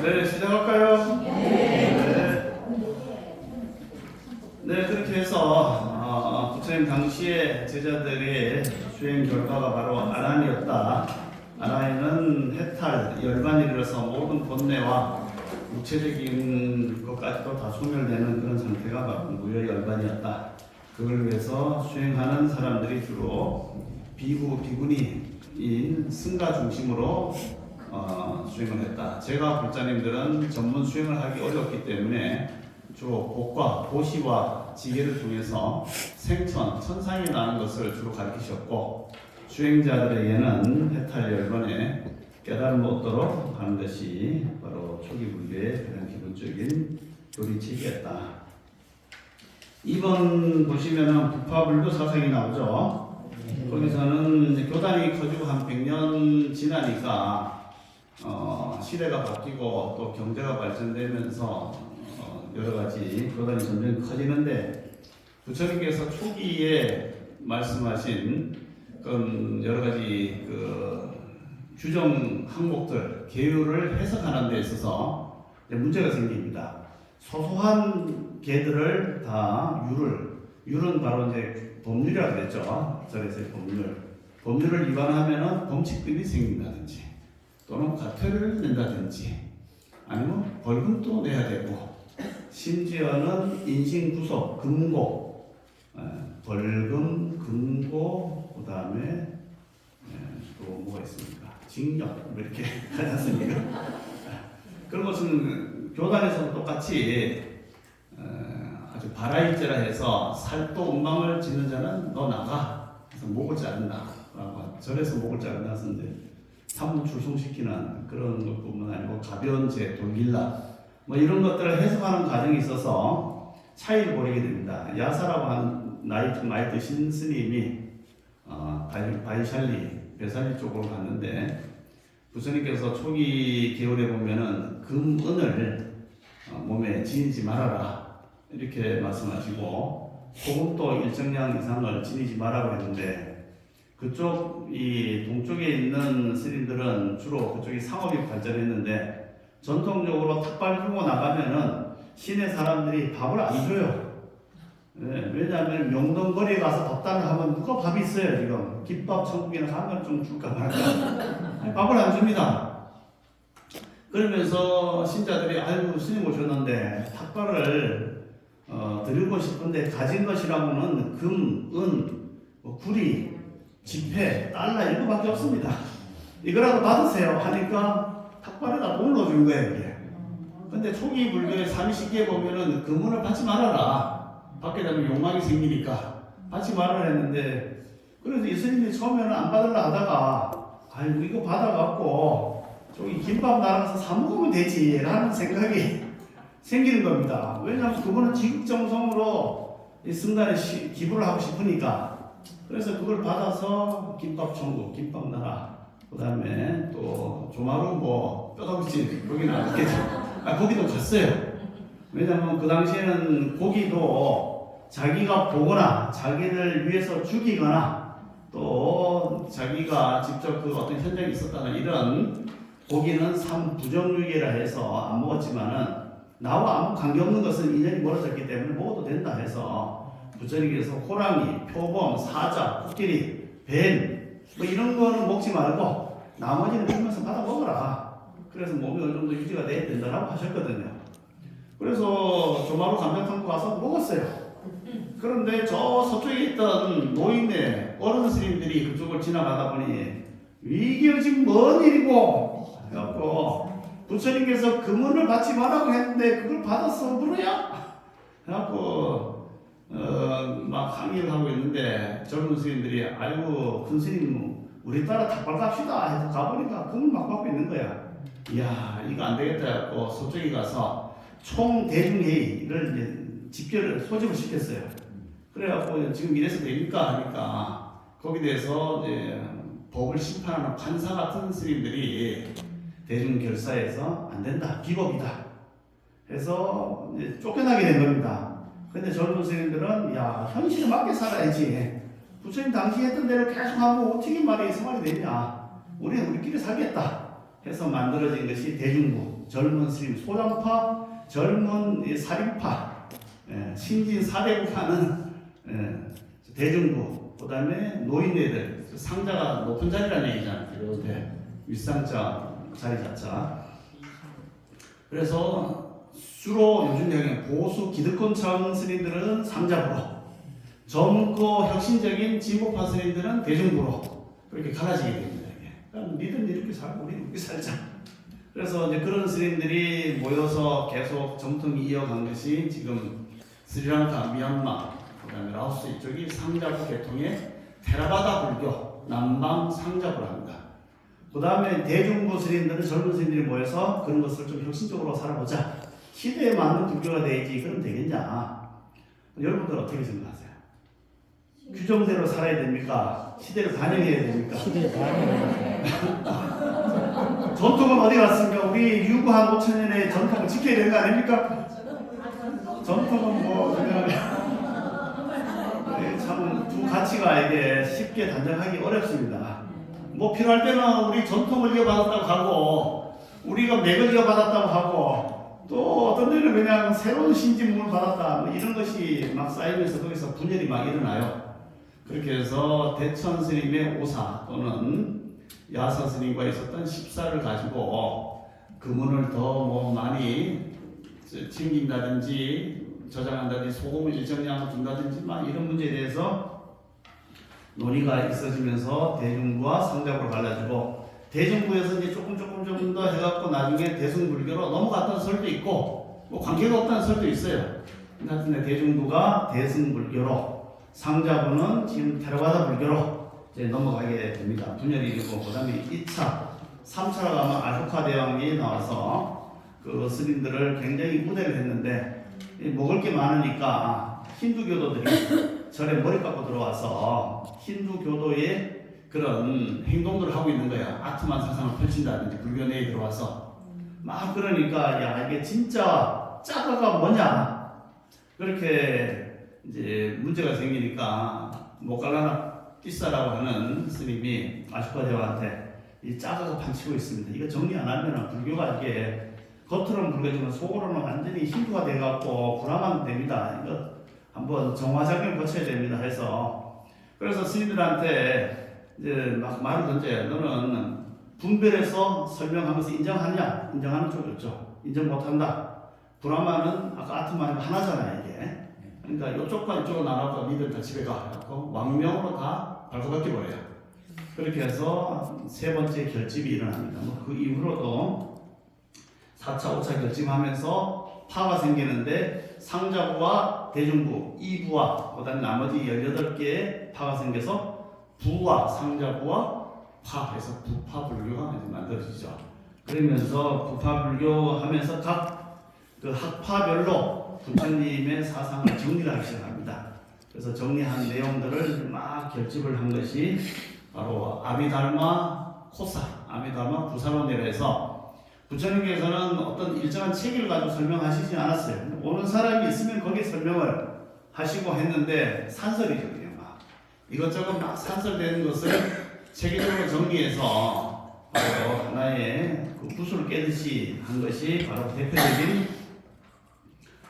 네, 시작할까요? 네. 네, 그렇게 해서 부처님 당시에 제자들의 수행 결과가 바로 아란이었다. 아란이는 해탈, 열반에 이르러서 모든 본뇌와 육체적인 것까지도 다 소멸되는 그런 상태가 바로 무여열반이었다. 그걸 위해서 수행하는 사람들이 주로 비구, 비구니인 승가 중심으로 수행을 했다. 제가 불자님들은 전문 수행을 하기 어렵기 때문에 주로 복과 보시와 지혜를 통해서 생천, 천상이 나는 것을 주로 가르치셨고, 수행자들에게는 해탈 열반에 깨달음을 얻도록 하는 것이 바로 초기 불교의 가장 기본적인 교리책이었다. 이번 보시면은 부파불교 사상이 나오죠. 거기서는 이제 교단이 커지고 한 100년 지나니까 시대가 바뀌고 또 경제가 발전되면서 여러 가지 교단이 점점 커지는데, 부처님께서 초기에 말씀하신 그런 여러 가지 규정 항목들, 계율을 해석하는 데 있어서 문제가 생깁니다. 소소한 개들을 다 율은 바로 이제 법률이라고 그랬죠. 절에서의 법률을 위반하면은 범칙금이 생긴다든지, 또는 과태료를 낸다든지, 아니면 벌금도 내야 되고, 심지어는 인신구속, 금고, 벌금, 금고, 그 다음에 또 뭐가 있습니까? 징역, 뭐 이렇게 하지 않습니까? 그런 것은 교단에서도 똑같이 아주 바라일제라 해서 살도 운망을 짓는 자는 너 나가, 그래서 목을 자른다, 절에서 목을 자른다 하는데, 사문 출송시키는 그런 것뿐만 아니고 가벼운 죄, 돌길라, 뭐 이런 것들을 해석하는 과정이 있어서 차이를 벌이게 됩니다. 야사라고 하는 나이 좀 많이 드신 스님이 배살리 쪽으로 갔는데, 부처님께서 초기 계율에 보면은 금은을 몸에 지니지 말아라 이렇게 말씀하시고, 소금도 일정량 이상을 지니지 말라고 했는데, 그쪽 이 동쪽에 있는 스님들은 주로 그쪽이 상업이 발전했는데, 전통적으로 탁발 들고 나가면은 시내 사람들이 밥을 안 줘요. 네, 왜냐하면 명동거리에 가서 덥다는 하면 누가 밥이 있어요. 지금 김밥 천국이나 한걸 좀 줄까 말까. 밥을 안 줍니다. 그러면서 신자들이 아이고 스님 오셨는데 탁발을 드리고 싶은데 가진 것이라고는 금, 은, 구리, 지폐, 달러 이거밖에 없습니다. 이거라도 받으세요 하니까 탁발에다 돈을 넣어준 거예요, 이게. 근데 초기 불교의 삼위식기에 보면은 금은을 받지 말아라. 받게 되면 욕망이 생기니까 받지 말아라 했는데, 그래서 이 스님이 처음에는 안 받으려 하다가, 아이고, 이거 받아갖고, 저기 김밥 나가서 사먹으면 되지, 라는 생각이 생기는 겁니다. 왜냐하면 그분은 지극정성으로 이 승단에 기부를 하고 싶으니까. 그래서 그걸 받아서 김밥 천국, 김밥 나라, 그 다음에 또 조마루 뭐 뼈다귀집 거기는 안 갔겠죠. 거기도 갔어요. 왜냐하면 그 당시에는 고기도 자기가 보거나 자기를 위해서 죽이거나 또 자기가 직접 그 어떤 현장에 있었다는 이런 고기는 삼부정육이라 해서 안 먹었지만은 나와 아무 관계없는 것은 인연이 멀어졌기 때문에 먹어도 된다 해서 부처님께서 호랑이, 표범, 사자, 코끼리, 뱀 뭐 이런 거는 먹지 말고 나머지는 주면서 받아 먹어라. 그래서 몸이 어느 정도 유지가 돼야 된다라고 하셨거든요. 그래서 조마루 감자탕 가서 먹었어요. 그런데 저 서쪽에 있던 노인네 어른 스님들이 그쪽을 지나가다 보니 이게 지금 뭔 일이고 해갖고 부처님께서 금은을 받지 말라고 했는데 그걸 받았어 그러냐? 해갖고 막 항의를 하고 있는데 젊은 스님들이 아이고 큰 스님 우리 따라 탁발 갑시다 해서 가보니까 금을 막 받고 있는 거야. 이야 이거 안 되겠다 해갖고 서쪽에 가서 총대중회의를 이제 집결을 소집을 시켰어요. 그래갖고 지금 이래서 됩니까 하니까 거기에 대해서 이제 법을 심판하는 판사 같은 스님들이 대중결사에서 안 된다, 비법이다 해서 이제 쫓겨나게 된 겁니다. 근데 젊은 스님들은 야 현실에 맞게 살아야지, 부처님 당시 했던 대로 계속 하고 어떻게 말이 생활이 되냐, 우리는 우리끼리 살겠다 해서 만들어진 것이 대중부, 젊은 스님, 소장파, 젊은 살인파, 신진 사대부파는 대중부, 그 다음에 노인네들, 상자가 높은 자리라는 얘기잖아요. 이렇게 윗상자 자리 자자. 그래서 주로 요즘 얘기하는 보수 기득권층 스님들은 상자부로, 젊고 혁신적인 진보파 스님들은 대중부로 그렇게 갈라지게 됩니다. 그러니까 니들 이렇게 살고 우리 이렇게 살자. 그래서 이제 그런 스님들이 모여서 계속 정통이 이어간 것이 지금 스리랑카, 미얀마, 그다음에 라오스 이쪽이 상자부 계통의 테라바다 불교, 남방 상자부를 합니다. 그다음에 대중부 스님들은 젊은 스님들이 모여서 그런 것을 좀 혁신적으로 살아보자. 시대에 맞는 불교가 돼야지. 그럼 되겠냐? 여러분들 어떻게 생각하세요? 규정대로 살아야 됩니까? 시대를 반영해야 됩니까? 시대를 반영해야 전통은 어디 갔습니까? 우리 유구 한 5천년의 전통을 지켜야 되는 거 아닙니까? 전통은 뭐 그냥 참 두 가치가 이게 쉽게 단정하기 어렵습니다. 뭐 필요할 때는 우리 전통을 이어받았다고 하고 우리가 맥을 이어받았다고 하고 또 어떤 데는 그냥 새로운 신진문을 받았다 뭐 이런 것이 막 쌓이면서 거기서 분열이 막 일어나요. 그렇게 해서 대천 스님의 오사 또는 야사 스님과 있었던 십사를 가지고 금은을 더 뭐 많이 챙긴다든지 저장한다든지 소금을 일정량을 준다든지 막 이런 문제에 대해서 논의가 있어지면서 대중부와 상자부로 갈라지고 대중부에서 이제 조금 더 해갖고 나중에 대승불교로 넘어갔다는 설도 있고 뭐 관계가 없다는 설도 있어요. 하여튼 대중부가 대승불교로 상자부는 지금 테라바다 불교로 이제 넘어가게 됩니다. 분열이 일고 그다음에 2차, 3차로 가면 아쇼카 대왕이 나와서 그 스님들을 굉장히 우대를 했는데 먹을 게 많으니까 힌두 교도들이 절에 머리 깎고 들어와서 힌두 교도의 그런 행동들을 하고 있는 거야. 아트만 사상을 펼친다든지 불교 내에 들어와서 막 그러니까 야 이게 진짜 짜가가 뭐냐 그렇게 이제 문제가 생기니까 모칼라나 띠사라고 하는 스님이 아슈카 대왕한테 이 짜가가 판치고 있습니다. 이거 정리 안 하면 불교가 이게 겉으로는 불교지만 속으로는 완전히 힌두가 돼갖고 불화만 됩니다. 이거 한번 정화작용을 거쳐야 됩니다. 해서 그래서 스님들한테 이제 막 말을 던져요. 너는 분별해서 설명하면서 인정하냐? 인정하는 쪽이었죠. 인정 못한다. 브라마는 아까 아트만 하나잖아요. 이게. 그러니까 이쪽과 이쪽으로 나눠서 니들 다 집에 가. 그래서 왕명으로 다 발표받게 버려요. 그렇게 해서 세 번째 결집이 일어납니다. 그 이후로도 4차, 5차 결집하면서 파가 생기는데 상자부와 대중부, 이부와 그다음 나머지 18개의 파가 생겨서 부와 상자부와 파해서 부파불교가 만들어지죠. 그러면서 부파불교 하면서 각 그 학파별로 부처님의 사상을 정리를 하기 시작합니다. 그래서 정리한 내용들을 막 결집을 한 것이 바로 아비달마 코사, 아비달마 구사론이라 해서 부처님께서는 어떤 일정한 체계를 가지고 설명하시지 않았어요. 오는 사람이 있으면 거기에 설명을 하시고 했는데 산설이죠. 그냥 막 이것저것 막 산설되는 것을 체계적으로 정리해서 바로 하나의 그 구슬을 깨듯이 한 것이 바로 대표적인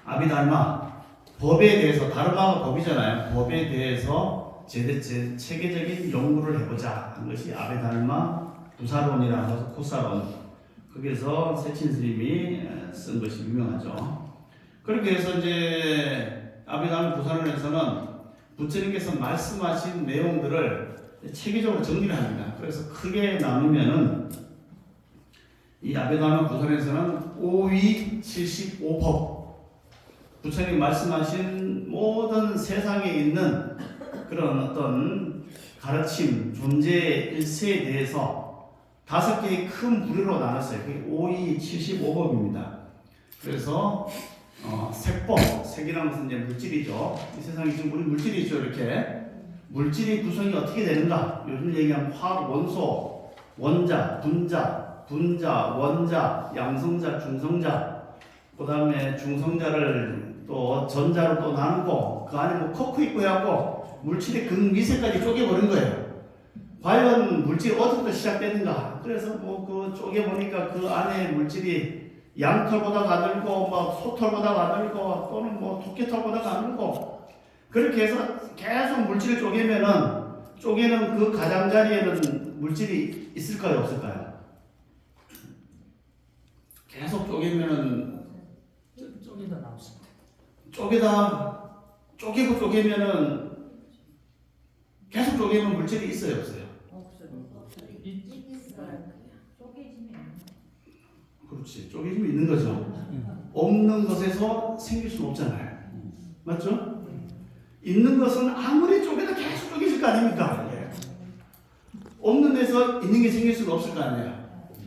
아비달마, 법에 대해서, 다르마가 법이잖아요. 법에 대해서 체계적인 연구를 해보자 한 것이 아비달마 구사론이라고 해서 코사론. 거기에서 세친 스님이 쓴 것이 유명하죠. 그렇게 해서 이제 아비달마 구사론에서는 부처님께서 말씀하신 내용들을 체계적으로 정리를 합니다. 그래서 크게 나누면은 이 아비달마 구사론에서는 5위 75법 부처님 말씀하신 모든 세상에 있는 그런 어떤 가르침, 존재의 일세에 대해서 5개의 큰 부류로 나눴어요. 그게 5위 75법입니다. 그래서 색법, 색이라는 것은 이제 물질이죠. 이 세상에 지금 우리 물질이 있죠. 이렇게 물질의 구성이 어떻게 되는가? 요즘 얘기하면 화학, 원소, 원자, 분자, 원자, 양성자, 중성자. 그 다음에 중성자를 또 전자로 또 나누고 그 안에 뭐 코크 있고 해갖고 물질의 근미세까지 쪼개버린 거예요. 과연 물질이 어디부터 시작되는가? 그래서 뭐 그 쪼개 보니까 그 안에 물질이 양털보다 가늘고 뭐 소털보다 가늘고 또는 뭐 토끼털보다 가늘고 그렇게 해서 계속 물질을 쪼개는 그 가장자리에는 물질이 있을까요, 없을까요? 계속 쪼개면은 쪼개다 남습니다. 쪼개면은 계속 쪼개면 물질이 있어요, 없어요? 그렇지. 쪼개짐이 있는 거죠. 없는 것에서 생길 수는 없잖아요. 맞죠? 있는 것은 아무리 쪼개도 계속 쪼개질 거 아닙니까? 예. 없는 데서 있는 게 생길 수는 없을 거 아니에요.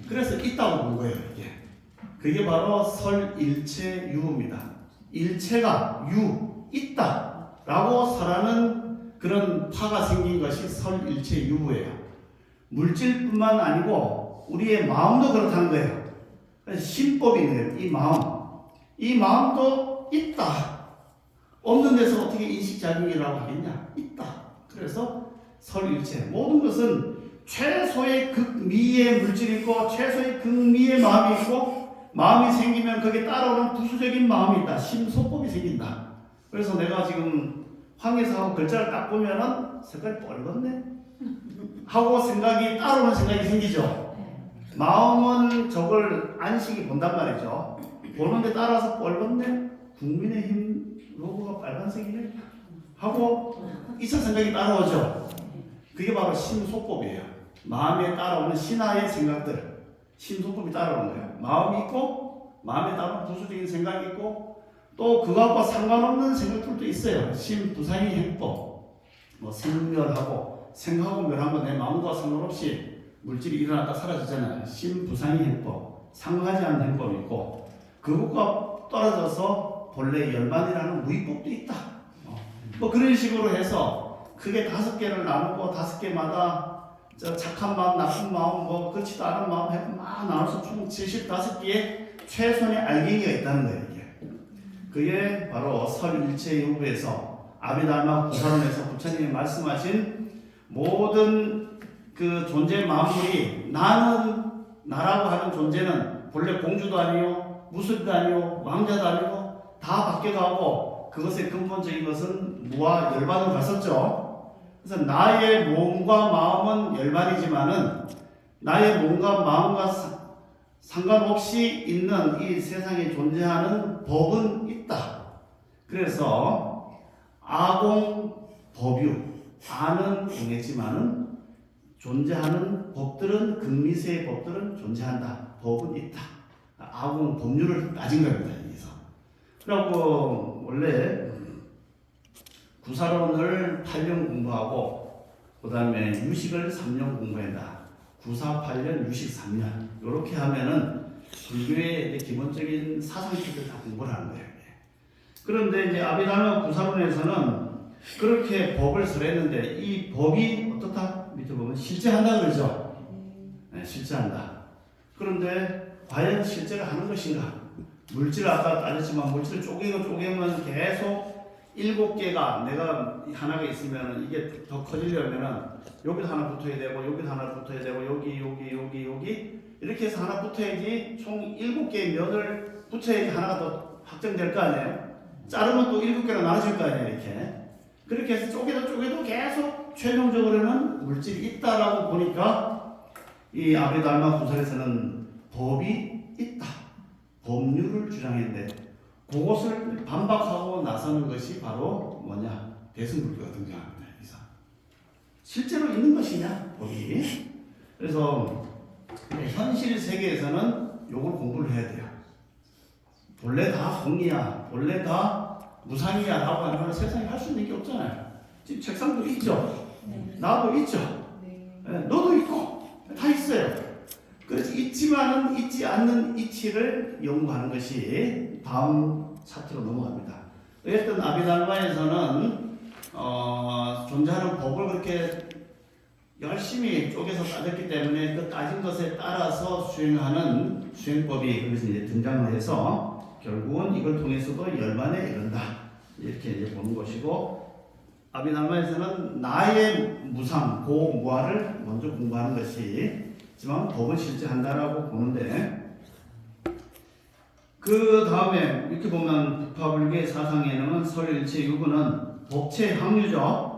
그래서 있다고 본 거예요. 이게. 그게 바로 설일체유입니다. 일체가 있다라고 설하는 그런 파가 생긴 것이 설일체유예요. 물질뿐만 아니고 우리의 마음도 그렇다는 거예요. 신법이 있는 거예요. 이 마음도 있다. 없는 데서 어떻게 인식작용이라고 하겠냐? 있다. 그래서 설일체. 모든 것은 최소의 극미의 물질이 있고 최소의 극미의 마음이 있고 마음이 생기면 거기에 따라오는 부수적인 마음이 있다. 심소법이 생긴다. 그래서 내가 지금 황에서 하고 글자를 딱 보면은 색깔이 뻘겋네 하고 생각이 따라오는 생각이 생기죠. 마음은 저걸 안식이 본단 말이죠. 보는데 따라서 뻘겋네. 국민의힘 로고가 빨간색이네 하고 이성 생각이 따라오죠. 그게 바로 심소법이에요. 마음에 따라오는 신하의 생각들, 심소법이 따라오는 거예요. 마음이 있고 마음에 따른 부수적인 생각이 있고 또 그것과 상관없는 생각들도 있어요. 심부상의 행법, 뭐 생멸하고 생하고 멸한 건 내 마음과 상관없이 물질이 일어났다 사라지잖아요. 심부상의 행법, 상하지 않는 행법이 있고 그것과 떨어져서 본래 열반이라는 무의법도 있다. 뭐 그런 식으로 해서 크게 5개를 나누고 5개마다 저 착한 마음, 나쁜 마음, 뭐 그렇지도 않은 마음 해서 막 나눠서 총 75개의 최소의 알갱이가 있다는 거예요. 이게. 그게 바로 설일체유부에서 아비달마 구사론에서 부처님이 말씀하신 모든 그 존재 마음들이 나라고 하는 존재는 본래 공주도 아니요, 무술도 아니요, 왕자도 아니고 다 바뀌어가고 그것의 근본적인 것은 무와 열반으로 갔었죠. 그래서 나의 몸과 마음은 열반이지만은 나의 몸과 마음과 상관없이 있는 이 세상에 존재하는 법은 있다. 그래서 아공 법유, 아는 공했지만은 존재하는 법들은 극미세의 법들은 존재한다. 법은 있다. 아공 법률을 따진 겁니다. 여기서. 그리고 원래 구사론을 8년 공부하고 그 다음에 유식을 3년 공부한다. 9, 4, 8년, 유식 3년 이렇게 하면은 불교의 기본적인 사상식을 다 공부를 하는 거예요. 그런데 이제 아비달마 구사론에서는 그렇게 법을 설했는데 이 법이 어떻다? 밑에 보면 실제한다 그러죠. 네, 실제한다. 그런데 과연 실제를 하는 것인가? 물질을 아까 따졌지만 물질을 쪼개면 계속 7개가 내가 하나가 있으면 이게 더 커지려면은 여기도 하나 붙어야 되고 여기도 하나 붙어야 되고 여기 이렇게 해서 하나 붙어야지 총 7개의 면을 붙여야지 하나가 더 확정될 거 아니에요. 자르면 또 7개로 나눠질 거 아니에요. 그렇게 해서 쪼개도 계속 최종적으로는 물질이 있다라고 보니까 이 아비달마 구설에서는 법이 있다. 법률을 주장했는데 그것을 반박하고 나서는 것이 바로 뭐냐? 대승불교가 등장합니다. 그래서 실제로 있는 것이냐? 법이. 그래서 현실 세계에서는 요걸 공부를 해야 돼요. 본래 다 공이야, 본래 다 무상이야 라고 하면 세상에 할 수 있는 게 없잖아요. 지금 책상도 있죠. 나도 있죠. 너도 있고 다 있어요. 그래서 있지만은 있지 않는 이치를 연구하는 것이 다음 차트로 넘어갑니다. 어쨌든 아비달마에서는 존재하는 법을 그렇게 열심히 쪼개서 따졌기 때문에 그 따진 것에 따라서 수행하는 수행법이 거기서 이제 등장을 해서 결국은 이걸 통해서도 열반에 이른다. 이렇게 이제 보는 것이고 아비달마에서는 나의 무상, 고무아를 먼저 공부하는 것이지만 법은 실제 한다라고 보는데, 그 다음에 이렇게 보면 부파불교의 사상에는 설일체 유구는 법체 항유죠.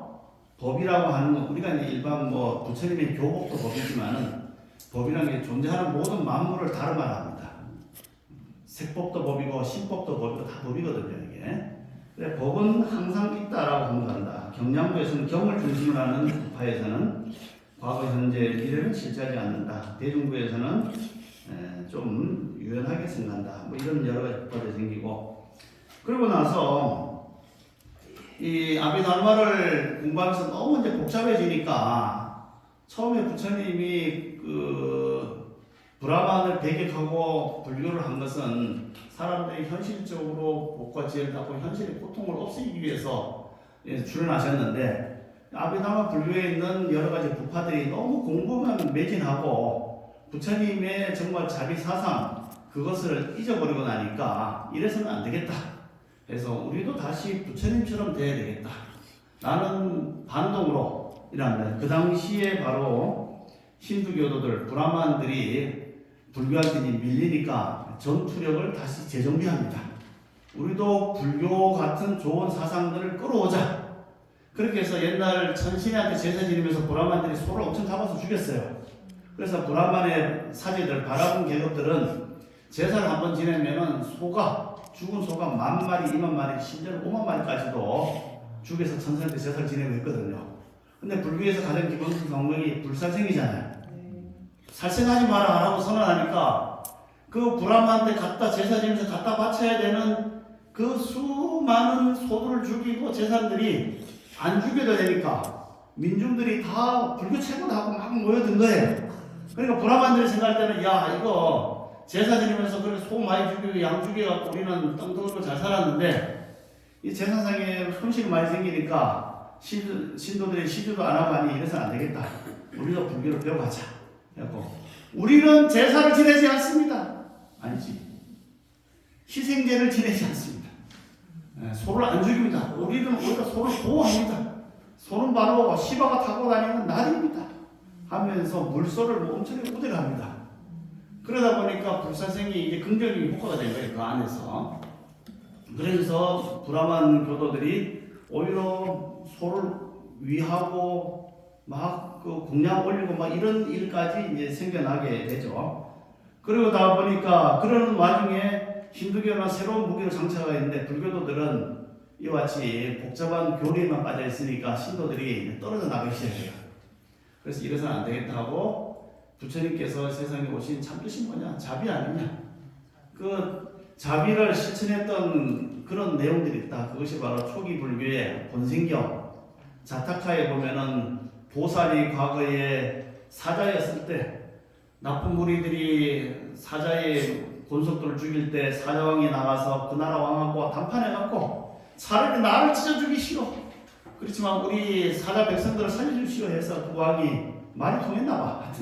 법이라고 하는 건 우리가 이제 일반 뭐 부처님의 교법도 법이지만은 법이라는 게 존재하는 모든 만물을 다루 말합니다. 색법도 법이고 신법도 법이고 다 법이거든요, 이게. 그래, 법은 항상 있다라고 생각한다. 경량부에서는 경을 중심으로 하는 부파에서는 과거, 현재, 미래는 실제하지 않는다. 대중부에서는 좀 유연하게 생각한다. 뭐 이런 여러 가지 부파들이 생기고, 그러고 나서 이 아비달마를 공부하면서 너무 이제 복잡해지니까 처음에 부처님이 그 브라만을 배격하고 불교를 한 것은 사람들이 현실적으로 복과 지혜를 갖고 현실의 고통을 없애기 위해서 출연하셨는데, 아비달마 불교에 있는 여러 가지 부파들이 너무 공부만 매진하고 부처님의 정말 자비 사상 그것을 잊어버리고 나니까 이래서는 안 되겠다. 그래서 우리도 다시 부처님처럼 돼야 되겠다. 나는 반동으로 일합니다. 그 당시에 바로 힌두교도들, 브라만들이 불교한테 밀리니까 전투력을 다시 재정비합니다. 우리도 불교 같은 좋은 사상들을 끌어오자. 그렇게 해서 옛날 천신한테 제사 지내면서 브라만들이 소를 엄청 잡아서 죽였어요. 그래서 브라만의 사제들, 바라본 계급들은 제사를 한번 지내면은 죽은 소가 10,000마리, 20,000마리, 심지어는 50,000마리까지도 죽여서 천사한테 제사를 지내고 했거든요. 근데 불교에서 가장 기본적인 성명이 불살생이잖아요. 살생하지 마라 라고 선언하니까 그 브라마한테 갖다 제사 지내면서 갖다 바쳐야 되는 그 수많은 소들을 죽이고 제사들이 안 죽여도 되니까 민중들이 다 불교 최고다 하고 막 모여든 거예요. 그러니까 브라만들이 생각할 때는 야 이거 제사 지내면서 그렇게 소 많이 죽이고 양 죽여갖고 우리는 떵떵하고 잘 살았는데 이 제사상에 손실이 많이 생기니까 신도들이 시주도 안 하고 하니 이래서는 안 되겠다. 우리도 불교를 배워가자. 그래갖고 우리는 제사를 지내지 않습니다. 아니지. 희생제를 지내지 않습니다. 소를 안 죽입니다. 우리는 오히려 소를 보호합니다. 소는 바로 시바가 타고 다니는 날입니다. 하면서 물소를 엄청나게 우대합니다. 그러다 보니까 불사생이 이제 긍정적인 효과가 된 거예요, 그 안에서. 그래서 브라만 교도들이 오히려 소를 위하고 막 그 공양 올리고 막 이런 일까지 이제 생겨나게 되죠. 그러다 보니까 그런 와중에 힌두교는 새로운 무기로 장착하고 있는데 불교도들은 이와 같이 복잡한 교리에만 빠져 있으니까 신도들이 떨어져 나가기 시작해요. 그래서 이래서는 안 되겠다 하고 부처님께서 세상에 오신 참뜻이 뭐냐? 자비 아니냐? 그 자비를 실천했던 그런 내용들이 있다. 그것이 바로 초기 불교의 본생경 자타카에 보면은 보살이 과거에 사자였을 때 나쁜 무리들이 사자의 권속들을 죽일 때 사자왕이 나가서 그 나라 왕하고 담판해갖고 차라리 나를 찢어 죽이시오. 그렇지만 우리 사자 백성들을 살려주시오 해서 그 왕이 말이 통했나봐.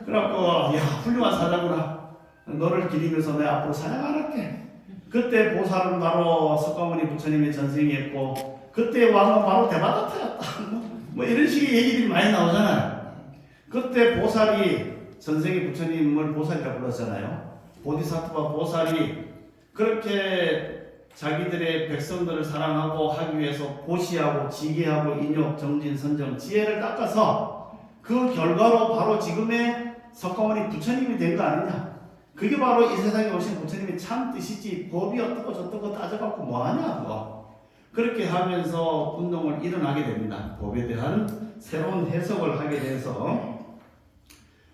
그래갖고 야 훌륭한 사자구나. 너를 기리면서 내 앞으로 사냥 안 할게. 그때 보살은 바로 석가모니 부처님의 전생이었고 그때 왕은 바로 대바다타였다. 뭐 이런 식의 얘기들이 많이 나오잖아요. 그때 보살이 전생의 부처님을 보살이라고 불렀잖아요. 보디사트바 보살이 그렇게 자기들의 백성들을 사랑하고 하기 위해서 보시하고 지게하고 인욕, 정진, 선정, 지혜를 닦아서 그 결과로 바로 지금의 석가모니 부처님이 된 거 아니냐. 그게 바로 이 세상에 오신 부처님의 참 뜻이지 법이 어떻고 저떻고 따져갖고 뭐하냐 그거. 그렇게 하면서 운동을 일어나게 됩니다. 법에 대한 새로운 해석을 하게 돼서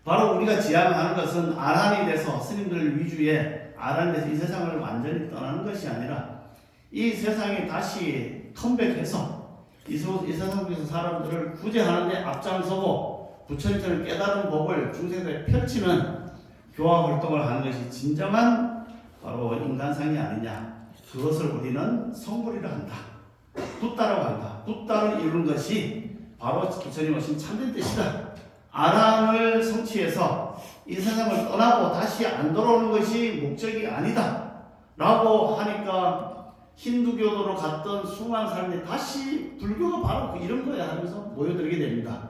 바로 우리가 지향하는 것은 아란이 돼서 스님들 위주의 아란이 돼서 이 세상을 완전히 떠나는 것이 아니라 이 세상에 다시 컴백해서 이 세상에서 사람들을 구제하는 데 앞장서고 부처님처럼 깨달은 법을 중생들에 펼치는 교화 활동을 하는 것이 진정한 바로 인간상이 아니냐. 그것을 우리는 성불이라 한다. 붓다라고 한다. 붓다를 이루는 것이 바로 부처님 오신 참된 뜻이다. 아란을 성취해서 이 세상을 떠나고 다시 안 돌아오는 것이 목적이 아니다. 라고 하니까 힌두교도로 갔던 수많은 사람들이 다시 불교가 바로 이런 거야 하면서 모여들게 됩니다.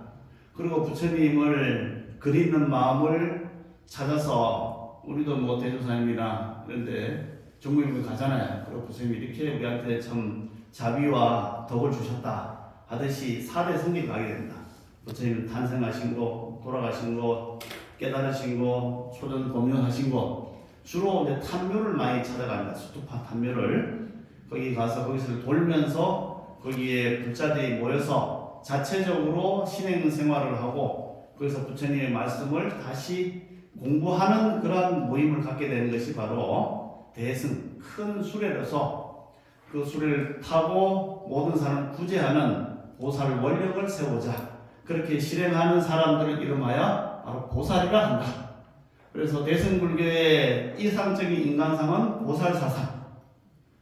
그리고 부처님을 그리는 마음을 찾아서 우리도 뭐 대조사님이나 이런데 종국에 가잖아요. 그리고 부처님이 이렇게 우리한테 참 자비와 덕을 주셨다 하듯이 4대 성길 가게 됩니다. 부처님 탄생하신 거, 돌아가신 거, 깨달으신 거, 초전 법륜하신 거, 주로 이제 탐묘를 많이 찾아갑니다. 수투파 탐묘를 거기 가서 거기서 돌면서 거기에 불자들이 모여서 자체적으로 신행 생활을 하고 거기서 부처님의 말씀을 다시 공부하는 그런 모임을 갖게 되는 것이 바로 대승, 큰 수레로서 그 수레를 타고 모든 사람을 구제하는 보살 원력을 세우자 그렇게 실행하는 사람들을 이름하여 바로 보살이라 한다. 그래서 대승불교의 이상적인 인간상은 보살사상,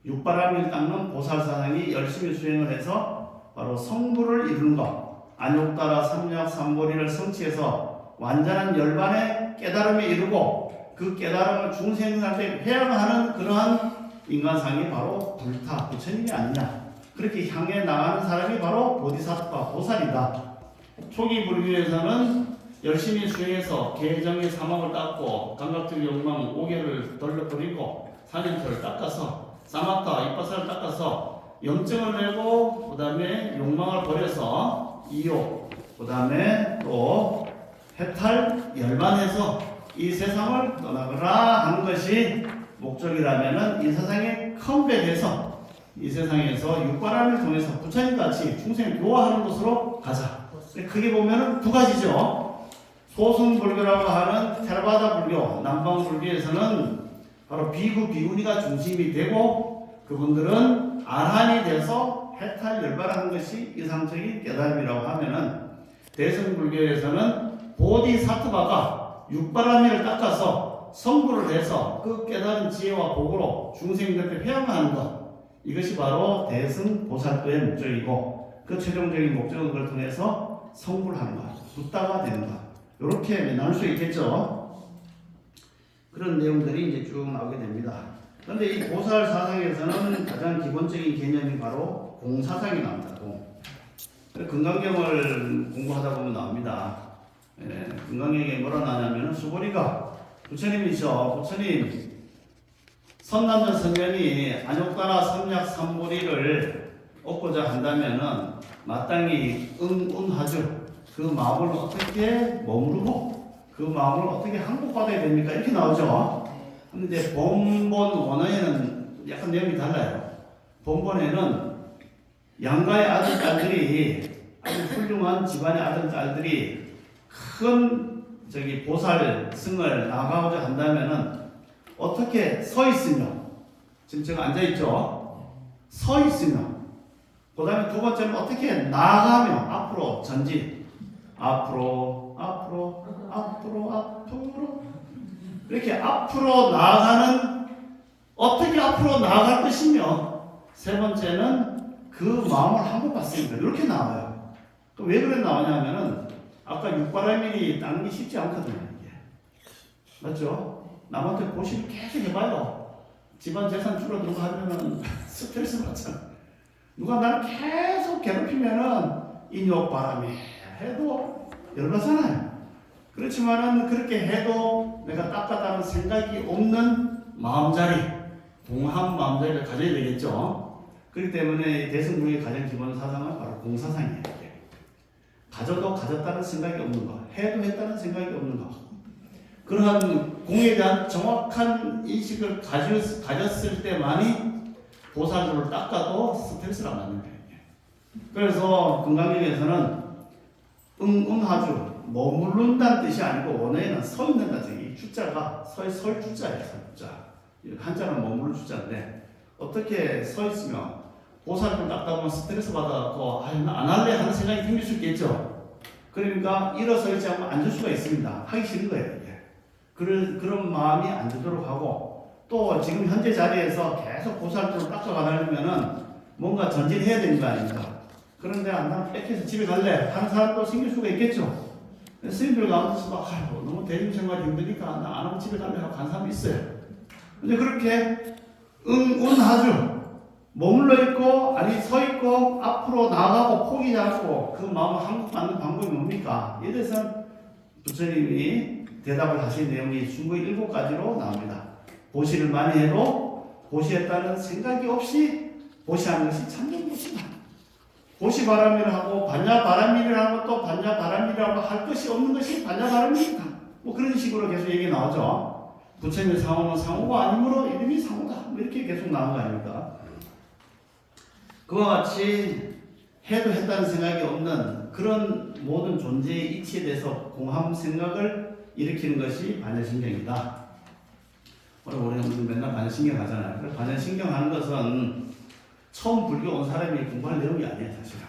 육바람일 닦는 보살사상이 열심히 수행을 해서 바로 성불을 이루는 것, 안욕따라 삼략삼보리를 성취해서 완전한 열반의 깨달음에 이르고 그 깨달음을 중생한테 회양하는 그러한 인간상이 바로 불타, 부처님이 아니냐. 그렇게 향해 나가는 사람이 바로 보디사트와 보살이다. 초기 불교에서는 열심히 수행해서 계정의 사막을 닦고 감각적 욕망 5개를 덜려버리고 사념처를 닦아서 사마타 이빠사를 닦아서 영증을 내고 그 다음에 욕망을 버려서 이욕 그 다음에 또 해탈 열반해서 이 세상을 떠나거라 하는 것이 목적이라면은 이 세상에 컴백해서 이 세상에서 육바람을 통해서 부처님같이 중생을 교화하는 곳으로 가자. 크게 보면은 두 가지죠. 소승불교라고 하는 테라바다 불교, 남방불교에서는 바로 비구, 비구니가 중심이 되고 그분들은 아란이 돼서 해탈 열반하는 것이 이상적인 깨달음이라고 하면은 대승불교에서는 보디사트바가 육바라밀을 닦아서 성불을 해서 그 깨달은 지혜와 복으로 중생들께 회양하는 것 이것이 바로 대승보살도의 목적이고 그 최종적인 목적은 그걸 통해서 성불하는 것, 붓다가 되는 것 이렇게 나눌 수 있겠죠. 그런 내용들이 이제 쭉 나오게 됩니다. 그런데 이 보살 사상에서는 가장 기본적인 개념이 바로 공사상이 나옵니다. 금강경을 공부하다 보면 나옵니다. 금강경에 뭐라 나냐면 수보리가 부처님이죠. 부처님 선남전 선면이 안욕따라 삼략삼보리를 얻고자 한다면은 마땅히 응운하죠. 그 마음을 어떻게 머무르고 그 마음을 어떻게 항복받아야 됩니까? 이렇게 나오죠. 그런데 본본 원어에는 약간 내용이 달라요. 본본에는 양가의 아들 딸들이 아주 훌륭한 집안의 아들 딸들이 큰 보살 승을 나가고자 한다면은 어떻게 서 있으며 지금 제가 앉아 있죠. 서 있으며 그 다음에 두 번째는 어떻게 나가며 앞으로 전진 앞으로 이렇게 앞으로 나아가는 어떻게 앞으로 나아갈 것이며 세 번째는 그 마음을 항복받습니다. 이렇게 나와요. 왜 그래 나오냐면은 아까 육바라밀이 닦는 게 쉽지 않거든요. 이게. 맞죠? 남한테 고시를 계속 해봐요. 집안 재산 줄어들고 하면은 스트레스 받잖아. 누가 나를 계속 괴롭히면은 인욕바람이 해도 열받잖아요. 그렇지만은 그렇게 해도 내가 닦았다는 생각이 없는 마음자리, 동한 마음자리를 가져야 되겠죠. 그렇기 때문에 대승불교의 가장 기본 사상은 바로 공사상이에요. 가져도 가졌다는 생각이 없는 것, 해도 했다는 생각이 없는 것. 그러한 공에 대한 정확한 인식을 가졌을 때만이 보살도를 닦아도 스트레스를 안 받는 거예요. 그래서 금강경에서는 응응하주 머무른다는 뜻이 아니고 원어에는 서 있는다는 뜻이 이 주자가 설 주자예요. 설 주자. 한자는 머무른 주자인데 어떻게 서 있으며 보살을 닦다 보면 스트레스 받아갖고 안 할래 하는 생각이 생길 수 있겠죠. 그러니까 일어서 있지 않고 앉을 수가 있습니다. 하기 싫은 거예요. 이게. 그런 마음이 안 들도록 하고 또 지금 현재 자리에서 계속 보살을 닦아가려면은 뭔가 전진해야 되는 거 아닙니까? 그런데 난 뺏겨서 집에 갈래 하는 사람도 생길 수가 있겠죠. 스님들 가운데서도 너무 대중생활이 힘드니까 나 안 하고 집에 갈래 하고 간 사람이 있어요. 근데 그렇게 응운하죠. 머물러 있고 아니 서 있고 앞으로 나가고 포기하지 않고 그 마음을 한국 받는 방법이 뭡니까? 이래서 부처님이 대답을 하신 내용이 충분히 7가지로 나옵니다. 보시를 많이 해도 보시했다는 생각이 없이 보시하는 것이 참된 것이다. 보시 바람이라 하고 반야 바람이라 하고 또 반야 바람이라고 할 것이 없는 것이 반야 바람이다. 뭐 그런 식으로 계속 얘기 나오죠. 부처님의 상호는 상호가 아니므로 이름이 상호다. 뭐 이렇게 계속 나오는 거 아닙니까? 그와 같이 해도 했다는 생각이 없는 그런 모든 존재의 이치에 대해서 공함 생각을 일으키는 것이 반야신경이다. 우리는 맨날 반야신경 하잖아요. 그래서 반야신경 하는 것은 처음 불교 온 사람이 공부할 내용이 아니에요, 사실은.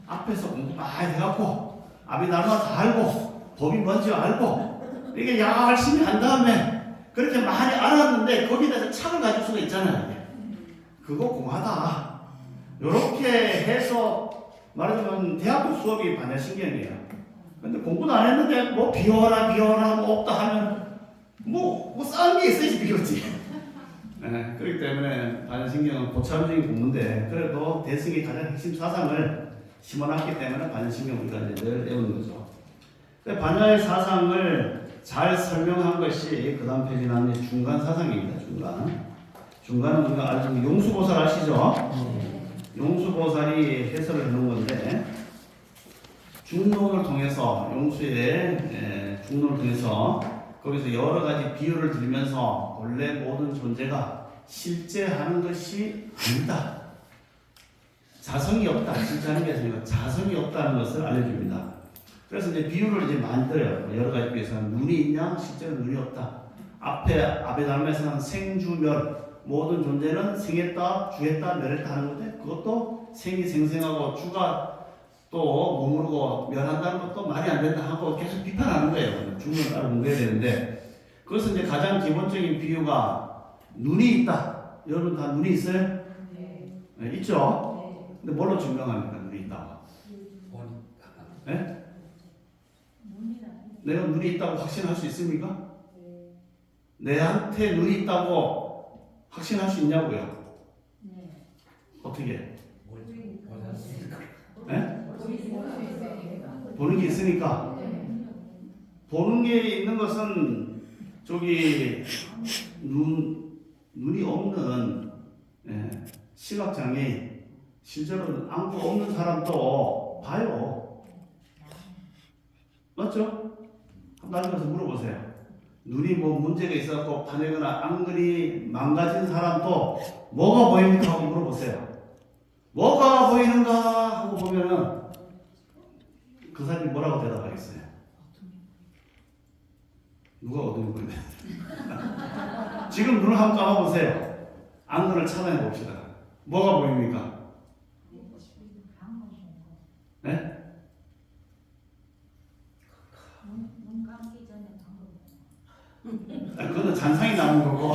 앞에서 공부 많이 해갖고, 아비달마 다 알고, 법이 뭔지 알고, 이게 열심히 한 다음에, 그렇게 많이 알았는데, 거기에 대해서 착을 가질 수가 있잖아요. 그거 공하다. 요렇게 해서, 말하자면, 대학교 수업이 반야신경이에요. 근데 공부도 안 했는데, 뭐, 비워라, 뭐, 없다 하면, 뭐 싸운 게 있어야지, 비웠지. 네, 그렇기 때문에 반야신경은 고차원적인 공부인데 그래도 대승의 가장 핵심 사상을 심어놨기 때문에 반야신경 우리가 이제 늘 외우는 거죠. 반야의 사상을 잘 설명한 것이 그 다음 페이지에 나오는 중간 사상입니다. 중간은 우리가 알죠. 용수보살 아시죠? 용수보살이 해설을 해놓은 건데 중론을 통해서 용수의 중론을 통해서 거기서 여러 가지 비유를 들으면서 원래 모든 존재가 실제 하는 것이 아니다. 자성이 없다. 실제 하는 게 아니라 자성이 없다는 것을 알려줍니다. 그래서 이제 비유를 이제 만들어요. 여러 가지 비유에서 눈이 있냐? 실제로 눈이 없다. 앞에 아베달마에서는 생주멸 모든 존재는 생했다, 주했다, 멸했다 하는 건데 그것도 생이 생생하고 주가 또 머무르고 멸한다는 것도 말이 안 된다 하고 계속 비판하는 거예요. 중문을 따로 공부해야 되는데 그것은 이제 가장 기본적인 비유가 눈이 있다. 여러분 다 눈이 있어요? 네. 네, 있죠? 네. 근데 뭘로 증명합니까? 눈이 있다고. 네? 내가 눈이 있다고 확신할 수 있습니까? 네. 내한테 눈이 있다고 확신할 수 있냐고요? 네. 어떻게? 네? 보는 게 있으니까. 보는 게 있는 것은 저기 눈이 없는 시각장애인 실제로 안구 없는 사람도 봐요. 맞죠? 나중에 가서 물어보세요. 눈이 뭐 문제가 있어서 파내거나 안근이 망가진 사람도 뭐가 보입니까? 하고 물어보세요. 뭐가 보이는가 하고 보면은 그 사람이 뭐라고 대답하겠어요? 누가 어둠이 보이네. 지금 눈을 한번 감아보세요. 안근을 찾아내 봅시다. 뭐가 보입니까? 네? 그거는 잔상이 나는 거고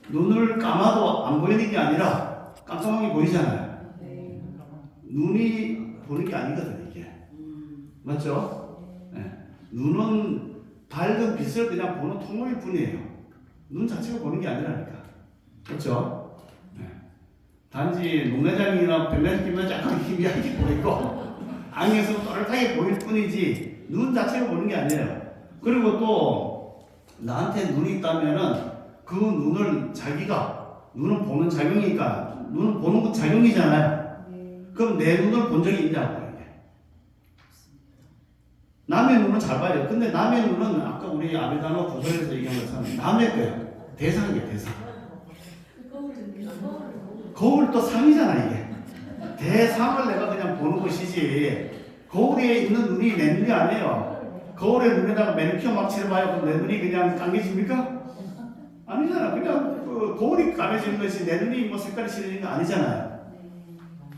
눈을 감아도 안 보이는 게 아니라 깜깜하게 보이잖아요. 눈이 보는 게 아니거든요, 이게. 맞죠? 네. 눈은 밝은 빛을 그냥 보는 통로일 뿐이에요. 눈 자체가 보는 게 아니라니까. 그렇죠? 네. 단지 농내장이나 백내장 끼면 약간 희미하게 보이고 안경에서 또렷하게 보일 뿐이지 눈 자체가 보는 게 아니에요. 그리고 또 나한테 눈이 있다면은 그 눈을 자기가 눈은 보는 작용이니까 눈은 보는 것 작용이잖아요. 그럼 내 눈을 본 적이 있냐고 이게. 남의 눈은 잘 봐요. 근데 남의 눈은 아까 우리 아베다노 구설에서 얘기한 것처럼 남의 거예요. 대상이에요, 대상. 거울도 상이잖아 이게. 대상을 내가 그냥 보는 것이지 거울에 있는 눈이 내 눈이 아니에요. 거울에 눈에다가 매니큐어 막 칠해봐요. 그럼 내 눈이 그냥 감겨집니까? 아니잖아. 그냥 그 거울이 감겨지는 것이 내 눈이 뭐 색깔이 칠해지는 거 아니잖아요.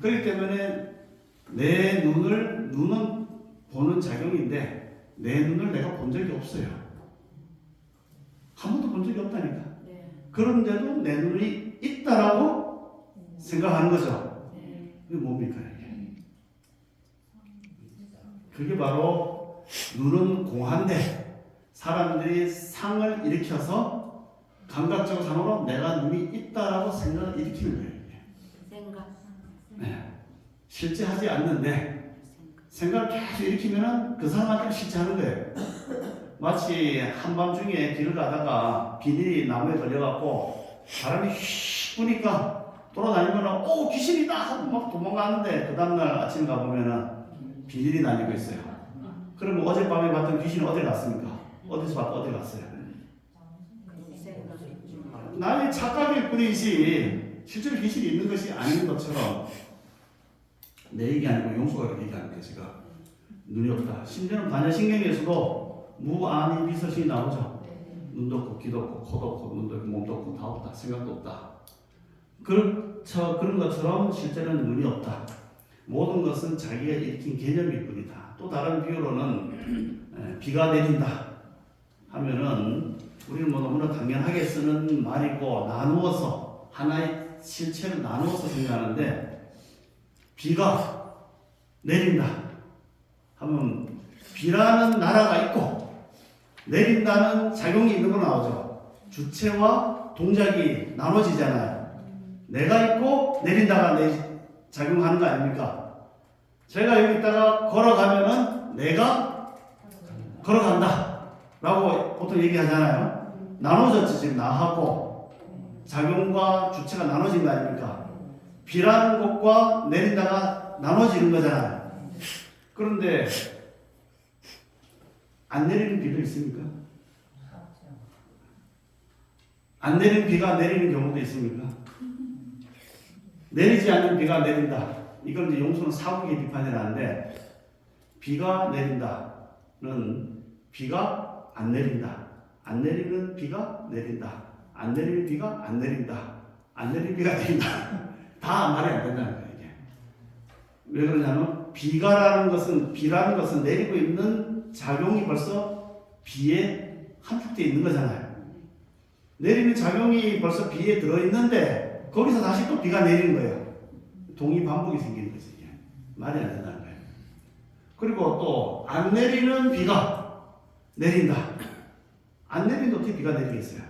그렇기 때문에 내 눈은 보는 작용인데 내 눈을 내가 본 적이 없어요. 한 번도 본 적이 없다니까. 그런데도 내 눈이 있다라고 생각하는 거죠. 이게 뭡니까 이게? 그게 바로 눈은 공한데 사람들이 상을 일으켜서 감각적 상으로 내가 눈이 있다라고 생각을 일으키는 거예요. 생각. 네. 실제 하지 않는데 생각을 계속 일으키면은 그 사람한테 실제 하는 거예요. 마치 한밤중에 길을 가다가 비닐이 나무에 걸려갖고 바람이 휙 부니까 돌아다니면 오 귀신이다 하고 막 도망가는데 그 다음날 아침 가보면은 비닐이 날리고 있어요. 그러면 어젯밤에 봤던 귀신은 어디 갔습니까? 어디서 봤다 어디 갔어요? 생각. 나의 착각일 뿐이지 실제로 귀신이 있는 것이 아닌 것처럼 내 얘기 아니고 용수가 그렇게 얘기하는 거예요. 제가 눈이 없다. 심지어는 반야신경에서도 무아니 비서신이 나오죠. 눈도 없고 귀도 없고 코도 없고 눈도 없고 몸도 없고 다 없다. 생각도 없다. 그런 것처럼 실제는 눈이 없다. 모든 것은 자기가 일으킨 개념일 뿐이다. 또 다른 비유로는 비가 내린다 하면은 우리는 뭐 너무나 당연하게 쓰는 말이고 나누어서 하나의 실체를 나누어서 생각하는데 비가 내린다 하면 비라는 나라가 있고 내린다는 작용이 있는 거 나오죠. 주체와 동작이 나눠지잖아요. 내가 있고 내린다가 작용하는 거 아닙니까? 제가 여기 있다가 걸어가면은 내가 걸어간다 라고 보통 얘기하잖아요. 나눠졌지. 지금 나하고 작용과 주체가 나눠진 거 아닙니까? 비라는 것과 내린다가 나눠지는 거잖아요. 그런데 안 내리는 비도 있습니까? 안 내리는 비가 내리는 경우도 있습니까? 내리지 않는 비가 내린다. 이걸 이제 용수는 사국의 비판이라는데 비가 내린다는 비가 안 내린다. 안 내리는 비가 내린다. 안 내리는 비가 안 내린다. 안 내리는 비가 내린다. 다 말이 안 된다는 거예요. 이게. 왜 그러냐면 비라는 것은 내리고 있는 작용이 벌써 비에 함축되어 있는 거잖아요. 내리는 작용이 벌써 비에 들어있는데 거기서 다시 또 비가 내리는 거예요. 동의 반복이 생기는 거지. 이게. 말이 안 된다는 거예요. 그리고 또 안 내리는 비가 내린다. 안 내리는데 어떻게 비가 내리겠어요?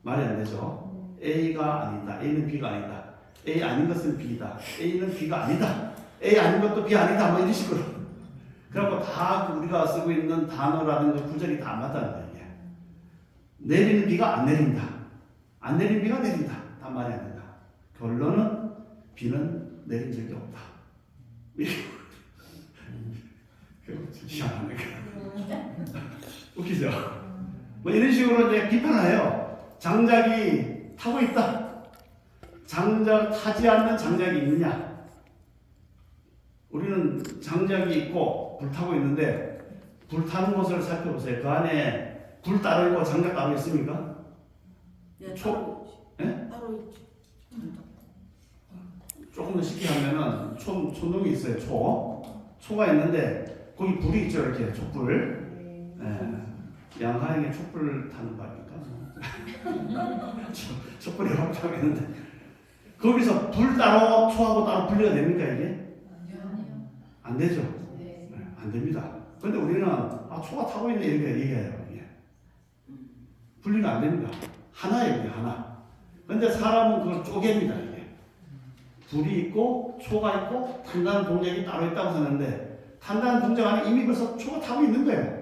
말이 안 되죠. A가 아니다. A는 B가 아니다. A 아닌 것은 B다. A는 B가 아니다. A 아닌 것도 B 아니다. 뭐 이런 식으로. 그래갖고 다 우리가 쓰고 있는 단어라든지 구절이 다 안 맞다는 거예요. 이게. 내리는 비가 안 내린다. 안 내리는 비가 내린다. 다 말이 안 된다. 결론은 비는 내린 적이 없다. 희한하네. 웃기죠? 뭐 이런 식으로 이제 비판을 해요. 장작이 타고 있다. 장작 타지 않는 장작이 있느냐? 우리는 장작이 있고 불 타고 있는데 불 타는 곳을 살펴보세요. 그 안에 불 따로 있고 장작 따로 있습니까? 네, 초, 예? 따로 있지. 조금 더 쉽게 하면은 촌동이 있어요. 초가 있는데 거기 불이 있죠. 이렇게 촛불. 예. 양하영의 촛불 타는 바니까 촛불이 확 있는데 거기서 불 따로 초하고 따로 분리가 됩니까 이게? 안 되죠. 네, 안 됩니다. 근데 우리는 초가 타고 있네 이렇게 얘기해요. 이게. 분리가 안 됩니다. 하나예요. 이게 하나. 근데 사람은 그걸 쪼갭니다. 이게. 불이 있고 초가 있고 탄다는 동작이 따로 있다고 하는데 탄다는 동작 안에 이미 벌써 초가 타고 있는 거예요.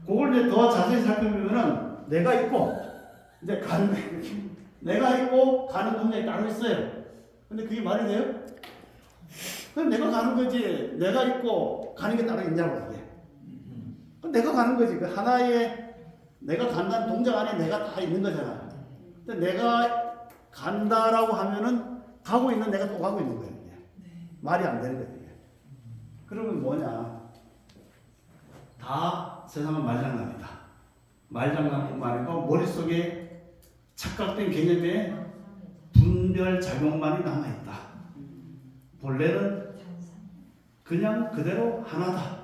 그걸 이제 더 자세히 살펴보면은 내가 있고 이제 가는 내가 있고 가는 동작이 따로 있어요. 근데 그게 말이 돼요? 그럼 내가 가는 거지. 내가 있고 가는 게 따로 있냐고 이게. 그럼 내가 가는 거지. 그 하나의 내가 간다는 동작 안에 내가 다 있는 거잖아. 근데 내가 간다라고 하면은 가고 있는 내가 또 가고 있는 거예요. 이게. 말이 안 되는 거예요. 이게. 그러면 뭐냐? 다 세상은 말장난이다. 말장난뿐만 아니고 머릿속에 착각된 개념의 분별 작용만이 남아있다. 본래는 그냥 그대로 하나다.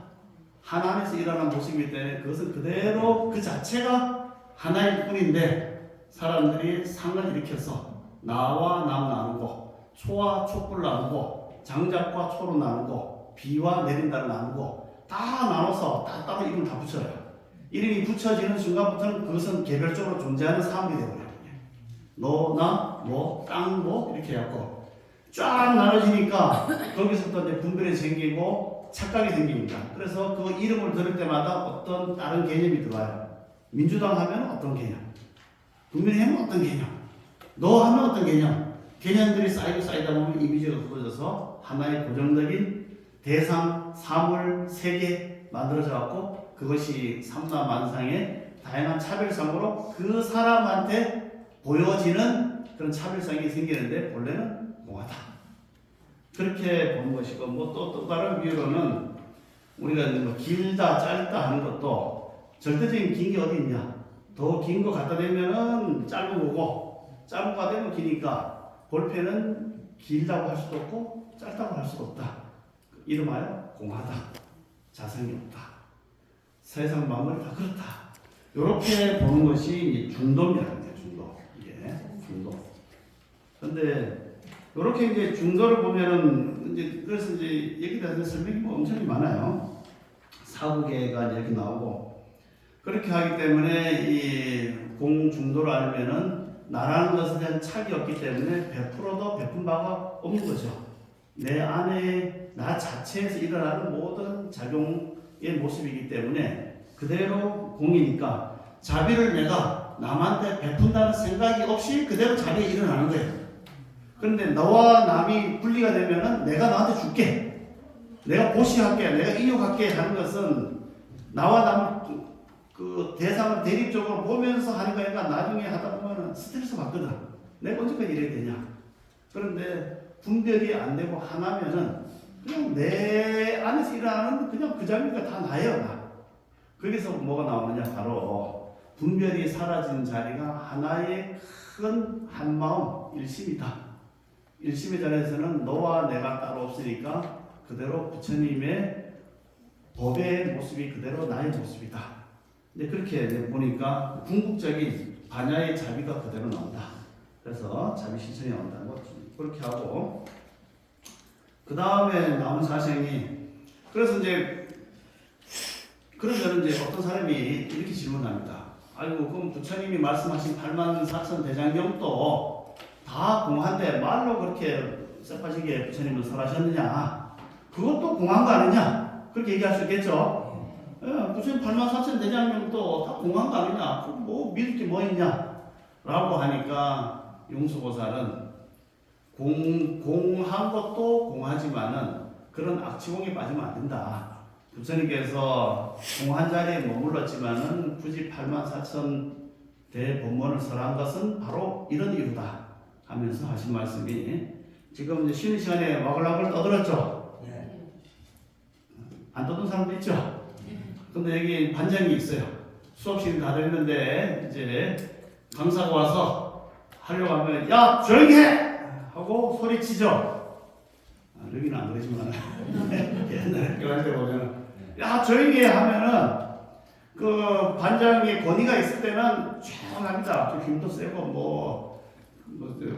하나 안에서 일어난 모습이기 때문에 그것은 그대로 그 자체가 하나일 뿐인데 사람들이 상을 일으켜서 나와 남 나누고 초와 촛불 나누고 장작과 초로 나누고 비와 내린다를 나누고 다 나눠서 다 따로 이름 다 붙여요. 이름이 붙여지는 순간부터는 그것은 개별적으로 존재하는 사물이 되어버려요. 너, 나, 뭐, 땅, 뭐 이렇게 해갖고 쫙 나눠지니까 거기서부터 이제 분별이 생기고 착각이 생깁니다. 그래서 그 이름을 들을 때마다 어떤 다른 개념이 들어와요. 민주당 하면 어떤 개념, 국민의힘은 어떤 개념, 너 하면 어떤 개념, 개념들이 쌓이고 쌓이다 보면 이미지가 굳어져서 하나의 고정적인 대상, 사물, 세계 만들어져 갖고 그것이 삼라만상의 다양한 차별성으로 그 사람한테 보여지는 그런 차별성이 생기는데 본래는 공하다. 그렇게 보는 것이고 뭐 또 다른 비유로는 우리가 뭐 길다 짧다 하는 것도 절대적인 긴 게 어디 있냐. 더 긴 거 갖다 대면은 짧은 거고 짧은 거 되면 기니까 볼펜은 길다고 할 수도 없고 짧다고 할 수도 없다. 이름하여 공하다. 자성이 없다. 세상 만물이 다 그렇다. 이렇게 보는 것이 중도입니다. 중도. 이게 중도. 근데 이렇게 이제 중도를 보면은 이제 그래서 이제 얘기가 설명이 뭐 엄청 많아요. 사구계가 이렇게 나오고 그렇게 하기 때문에 이 공중도를 알면은 나라는 것에 대한 착이 없기 때문에 베풀어도 베푼 바가 없는 거죠. 내 안에 나 자체에서 일어나는 모든 작용의 모습이기 때문에 그대로 공이니까 자비를 내가 남한테 베푼다는 생각이 없이 그대로 자비에 일어나는 거예요. 그런데 너와 남이 분리가 되면은 내가 너한테 줄게, 내가 보시할게, 내가 이용할게 하는 것은 나와 남 그 대상을 대립적으로 보면서 하는 거니까 나중에 하다 보면은 스트레스 받거든. 내가 언제까지 이래야 되냐. 그런데 분별이 안 되고 하나면은 그냥 내 안에서 일어나는 그냥 그 자리가 다 나예요. 나. 거기서 뭐가 나오느냐 바로 분별이 사라진 자리가 하나의 큰 한마음 일심이다. 일심의 자리에서는 너와 내가 따로 없으니까 그대로 부처님의 법의 모습이 그대로 나의 모습이다. 근데 그렇게 보니까 궁극적인 반야의 자비가 그대로 나온다. 그래서 자비 실천이 나온다는 것 그렇게 하고 그 다음에 나온 사생이 그래서 이제 그러면 이제 어떤 사람이 이렇게 질문합니다. 아이고 그럼 부처님이 말씀하신 84,000 대장경도 다 공한데 말로 그렇게 쎄빠지게 부처님은 설하셨느냐? 그것도 공한 거 아니냐? 그렇게 얘기할 수 있겠죠? 예, 부처님 84,000 대장경도 다 공한 거 아니냐? 뭐 믿을 게 뭐 있냐? 라고 하니까 용수보살은 공한 것도 공하지만은 그런 악취공에 빠지면 안 된다. 부처님께서 공한 자리에 머물렀지만은 굳이 84,000 대법문을 설한 것은 바로 이런 이유다 하면서 하신 말씀이 지금 이제 쉬는 시간에 와글와글 떠들었죠. 안 떠든 사람도 있죠. 근데 여기 반장이 있어요. 수업 시간 다 됐는데 이제 강사가 와서 하려고 하면 야 조용히 해! 하고 소리치죠. 여기는 안 그러지만 옛날에 학교 할 때 보면 야 조용히 해 하면은 그 반장의 권위가 있을 때는 조용합니다. 좀 힘도 세고 뭐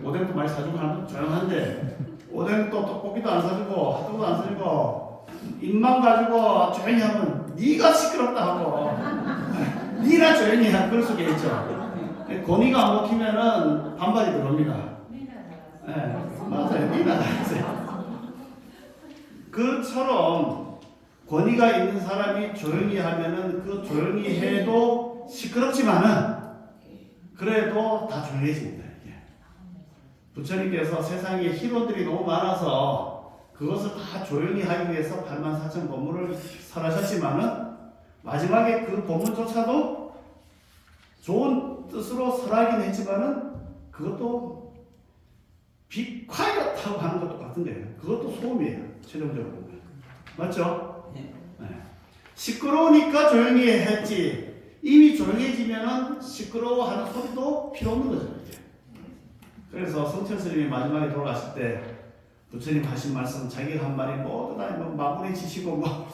오뎅도 많이 사주고 하면 조용한데 오뎅도 떡볶이도 안 사주고 핫도그도 안 사주고 입만 가지고 조용히 하면 네가 시끄럽다 하고 네가 조용히 해 그럴 수가 있죠. 권위가 안 먹히면은 반발이 들어옵니다. 네, 맞아요. 네가 나왔어요. 그처럼 권위가 있는 사람이 조용히 하면은 그 조용히 해도 시끄럽지만은 그래도 다 조용해집니다. 이게. 부처님께서 세상에 희론들이 너무 많아서 그것을 다 조용히 하기 위해서 84,000 법문을 설하셨지만은 마지막에 그 법문조차도 좋은 뜻으로 설하긴 했지만은 그것도 비콰이었다고 하는 것도 같은 거예요. 그것도 소음이에요. 최종적으로 보면. 맞죠? 네. 시끄러우니까 조용히 했지. 이미 조용해지면은 시끄러워하는 소리도 필요 없는 거죠. 이제. 그래서 성철 스님이 마지막에 돌아가실 때 부처님 하신 말씀 자기가 한 말이 모두 다 마구니 치시고 뭐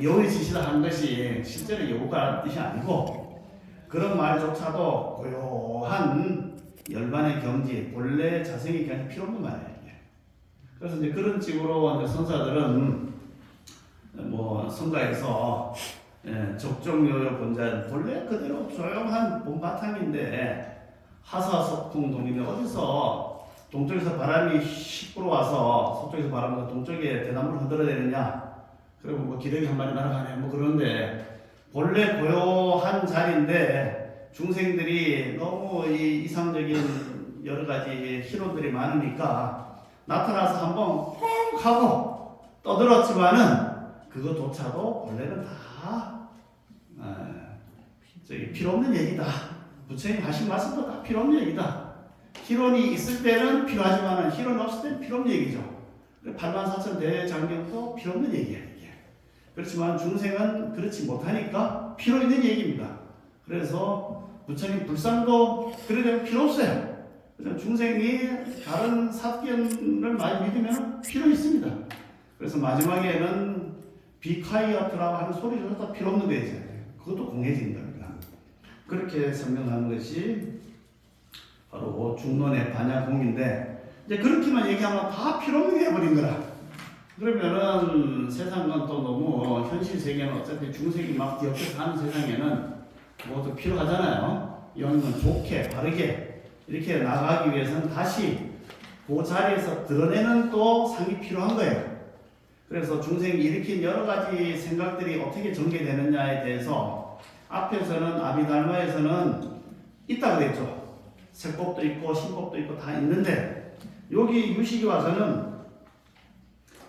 여우리 치시다 하는 것이 실제로 여우가 뜻이 아니고 그런 말조차도 고요한 열반의 경지 본래 자성이 그냥 필요 없는 말이에요. 그래서 이제 그런 식으로 선사들은 뭐 성가에서 적정요요 본자는 본래 그대로 조용한 본바탕인데 하사석풍동인데 어디서 동쪽에서 바람이 휙 불어와서 서쪽에서 바람이 동쪽에 대나무를 흔들어내느냐 그리고 뭐 기러기 한 마리 날아가네 뭐 그러는데 본래 고요한 자리인데 중생들이 너무 이 이상적인 여러 가지 희론들이 많으니까 나타나서 한번 푹 하고 떠들었지만은 그것조차도 원래는 다 필요 없는 얘기다. 부처님 하신 말씀도 다 필요 없는 얘기다. 희론이 있을 때는 필요하지만 희론이 없을 때는 필요 없는 얘기죠. 84,000 대장경도 필요 없는 얘기야 이게. 그렇지만 중생은 그렇지 못하니까 필요 있는 얘기입니다. 그래서 부처님 불상도 그래도 필요 없어요. 그래서 중생이 다른 사견을 많이 믿으면 필요 있습니다. 그래서 마지막에는 비카이어트라고 하는 소리조차도 필요 없는 거예요. 그것도 공해진 겁니다. 그렇게 설명하는 것이 바로 중론의 반야공인데 이제 그렇게만 얘기하면 다 필요 없는 게 해버린 거라. 그러면은 세상은 또 너무 현실 세계는 어차피 중생이 막 기억해 사는 세상에는 뭐도 필요하잖아요. 이왕이면 좋게 바르게 이렇게 나가기 위해서는 다시 그 자리에서 드러내는 또 상이 필요한 거예요. 그래서 중생이 일으킨 여러 가지 생각들이 어떻게 전개되느냐에 대해서 앞에서는 아비달마에서는 있다고 그랬죠. 색법도 있고 신법도 있고 다 있는데 여기 유식이 와서는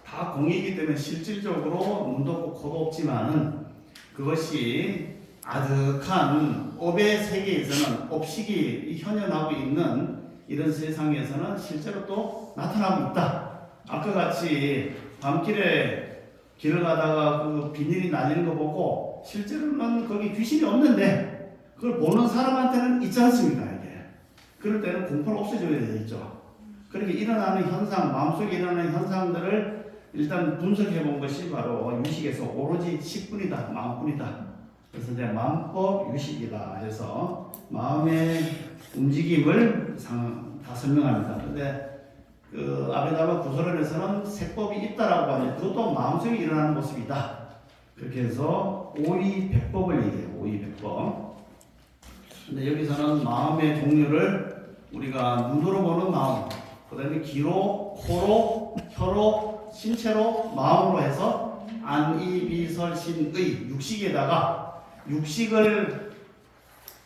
다 공이기 때문에 실질적으로 눈도 없고 코도 없지만은 그것이 아득한 업의 세계에서는 업식이 현현하고 있는 이런 세상에서는 실제로 또 나타나고 있다. 아까 같이 밤길에 길을 가다가 그 비닐이 날리는 거 보고 실제로는 거기 귀신이 없는데 그걸 보는 사람한테는 있지 않습니까 이게. 그럴 때는 공포를 없애줘야 되겠죠. 그렇게 일어나는 현상, 마음속에 일어나는 현상들을 일단 분석해 본 것이 바로 유식에서 오로지 10분이다, 마음뿐이다. 그래서 이제 마음법 유식이다 해서 마음의 움직임을 다 설명합니다. 근데 그 아베다바 구설론에서는 색법이 있다라고 하는데 그것도 마음속에 일어나는 모습이다. 그렇게 해서 오이백법을 얘기해요. 오이백법. 근데 여기서는 마음의 종류를 우리가 눈으로 보는 마음, 그 다음에 귀로, 코로, 혀로, 신체로, 마음으로 해서 안, 이, 비, 설, 신, 의, 육식에다가 육식은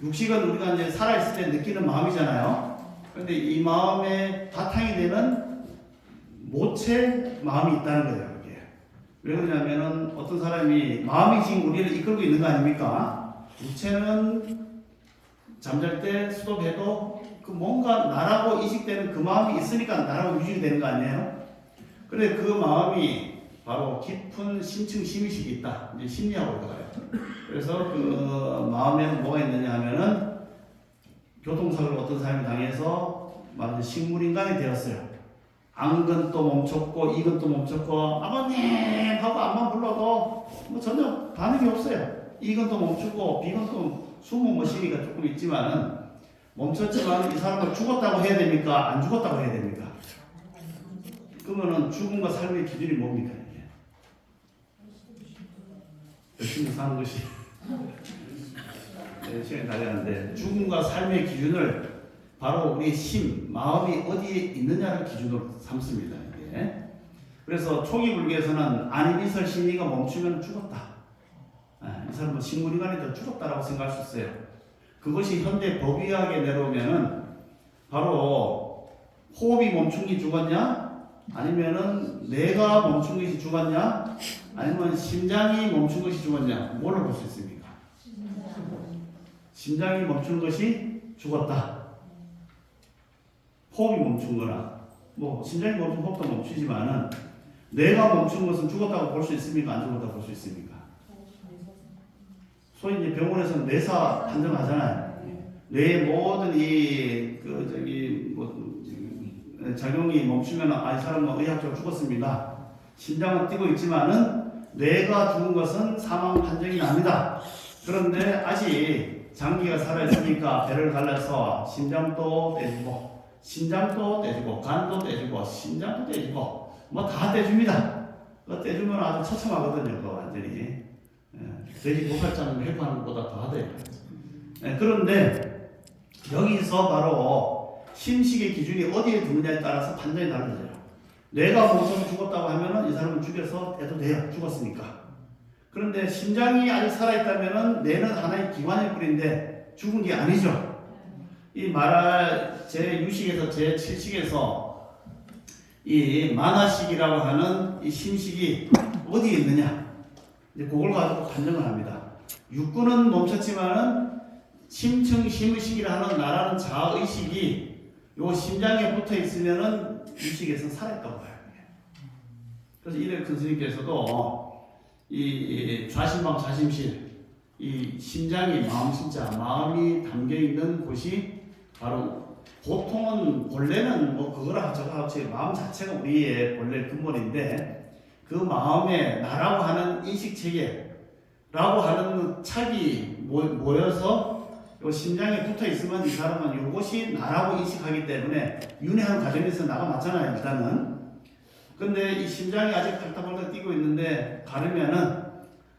우리가 이제 살아있을 때 느끼는 마음이잖아요. 그런데 이 마음의 바탕이 되는 모체 마음이 있다는 거예요. 이게. 왜 그러냐면은 어떤 사람이 마음이 지금 우리를 이끌고 있는 거 아닙니까? 육체는 잠잘 때 수도해도 그 뭔가 나라고 이식되는 그 마음이 있으니까 나라고 유지가 되는 거 아니에요? 그런데 그 마음이 바로 깊은 심층 심의식이 있다. 이제 심리학으로 들어가요. 그래서 그 마음에는 뭐가 있느냐 하면은 교통사고를 어떤 사람이 당해서 말하자면 식물인간이 되었어요. 안근도 멈췄고 이근도 멈췄고 아버님 하고 앞만 불러도 뭐 전혀 반응이 없어요. 이근도 멈추고 비근도 숨은 머시기가 조금 있지만은 멈췄지만 이 사람을 죽었다고 해야 됩니까? 안 죽었다고 해야 됩니까? 그러면은 죽음과 삶의 기준이 뭡니까 이게? 열심히 사는 것이 네, 시간이 다 되는데 죽음과 삶의 기준을 바로 우리 심, 마음이 어디에 있느냐를 기준으로 삼습니다. 이게. 그래서 초기 불교에서는 안이비설 심리가 멈추면 죽었다. 이 사람은 식물인간이 죽었다라고 생각할 수 있어요. 그것이 현대 법의학에 내려오면은 바로 호흡이 멈춘 게 죽었냐? 아니면은 뇌가 멈춘 것이 죽었냐? 아니면 심장이 멈춘 것이 죽었냐? 뭐를 볼 수 있습니까? 심장이 멈춘 것이 죽었다. 호흡이 멈춘 거나 뭐 심장이 멈춘 호흡도 멈추지만은 뇌가 멈춘 것은 죽었다고 볼 수 있습니까? 안 죽었다고 볼 수 있습니까? 소위 이제 병원에서는 뇌사 판정하잖아요. 뇌의 모든 작용이 멈추면 이 사람은 의학적으로 죽었습니다. 심장은 뛰고 있지만은 뇌가 죽은 것은 사망 판정이 납니다. 그런데 아직 장기가 살아있으니까 배를 갈라서 심장도 떼주고 신장도 떼주고 간도 떼주고 심장도 떼주고 뭐 다 떼줍니다. 그거 떼주면 아주 처참하거든요. 그거 완전히 돼지 고살장 회파하는 것보다 더 하대요. 그런데 여기서 바로 심식의 기준이 어디에 두느냐에 따라서 판단이 달라져요. 뇌가 멈춰서 죽었다고 하면은 이 사람은 죽여서 해도 돼요. 죽었으니까. 그런데 심장이 아직 살아있다면은 뇌는 하나의 기관일 뿐인데 죽은 게 아니죠. 이 말할 제6식에서 제7식에서 이 만화식이라고 하는 이 심식이 어디에 있느냐, 이제 그걸 가지고 판정을 합니다. 육군은 멈췄지만은 심층심의식이라는 나라는 자의식이 요 심장에 붙어 있으면은 유식에서 살아있다고 봐요. 그래서 이래 큰 스님께서도 이 좌심방 좌심실, 이 심장이 마음심자, 마음이 담겨 있는 곳이 바로 보통은 본래는 뭐 그거랑 저거랑 마음 자체가 우리의 본래 근본인데 그 마음에 나라고 하는 인식 체계라고 하는 착이 모여서 요 심장에 붙어 있으면 이 사람은 이것이 나라고 인식하기 때문에 윤회하는 과정에서 나가 맞잖아요, 일단은. 근데 이 심장이 아직 팔딱팔딱 뛰고 있는데 가르면은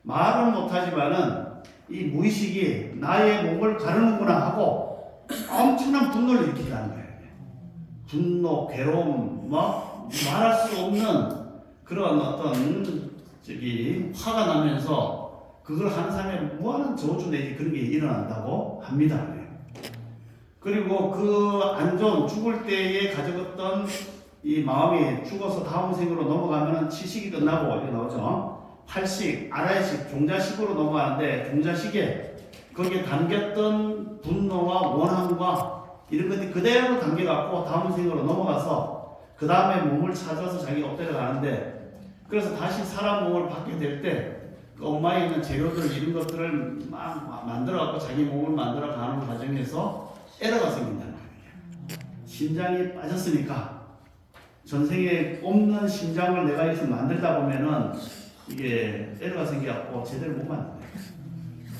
말은 못하지만은 이 무의식이 나의 몸을 가르는구나 하고 엄청난 분노를 일으킨다는 거예요. 분노, 괴로움, 막 말할 수 없는 그런 어떤 화가 나면서 그걸 하는 사람의 무한한 저주 내지 그런 게 일어난다고 합니다. 그리고 그 안 좋은 죽을 때에 가져갔던 이 마음이 죽어서 다음 생으로 넘어가면은 7식이 끝나고 이렇게 나오죠. 8식, 아라이식, 종자식으로 넘어가는데 종자식에 거기에 담겼던 분노와 원함과 이런 것들이 그대로 담겨갖고 다음 생으로 넘어가서 그 다음에 몸을 찾아서 자기가 엎드려 가는데 그래서 다시 사람 몸을 받게 될 때 그 엄마에 있는 재료들 이런 것들을 막 만들어갖고 자기 몸을 만들어 가는 과정에서 에러가 생긴다는 거예요. 심장이 빠졌으니까 전생에 없는 심장을 내가 여기서 만들다 보면은 이게 에러가 생겨갖고 제대로 못 만든다.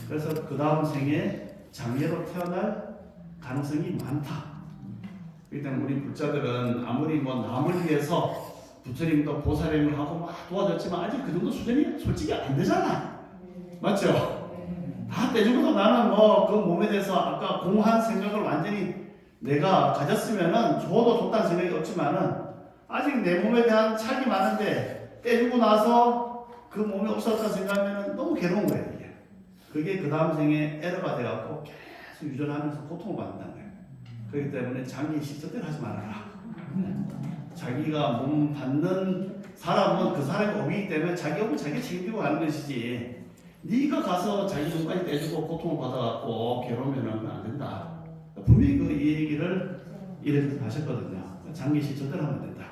그래서 그 다음 생에 장애로 태어날 가능성이 많다. 그렇기 때문에 우리 불자들은 아무리 뭐 남을 위해서 부처님도 보살행을 하고 막 도와줬지만 아직 그 정도 수준이 솔직히 안 되잖아. 맞죠? 다 떼주고도 나는 뭐 그 몸에 대해서 아까 공한 생각을 완전히 내가 가졌으면은 줘도 좋다는 생각이 없지만은 아직 내 몸에 대한 착이 많은데 떼주고 나서 그 몸이 없었다 생각하면 너무 괴로운 거예요. 이게. 그게 그 다음 생에 에러가 돼갖고 계속 유전하면서 고통을 받는다는 거예요. 그렇기 때문에 장기 식적대로 하지 말아라. 자기가 몸 받는 사람은 그 사람의 업이기 때문에 자기 업을 자기가 책임지고 가는 것이지 네가 가서 자기 몸까지 떼주고 고통을 받아갖고 괴로우면 안 된다. 분명히 그 얘기를 이렇게 하셨거든요. 장기식 절대로 하면 된다.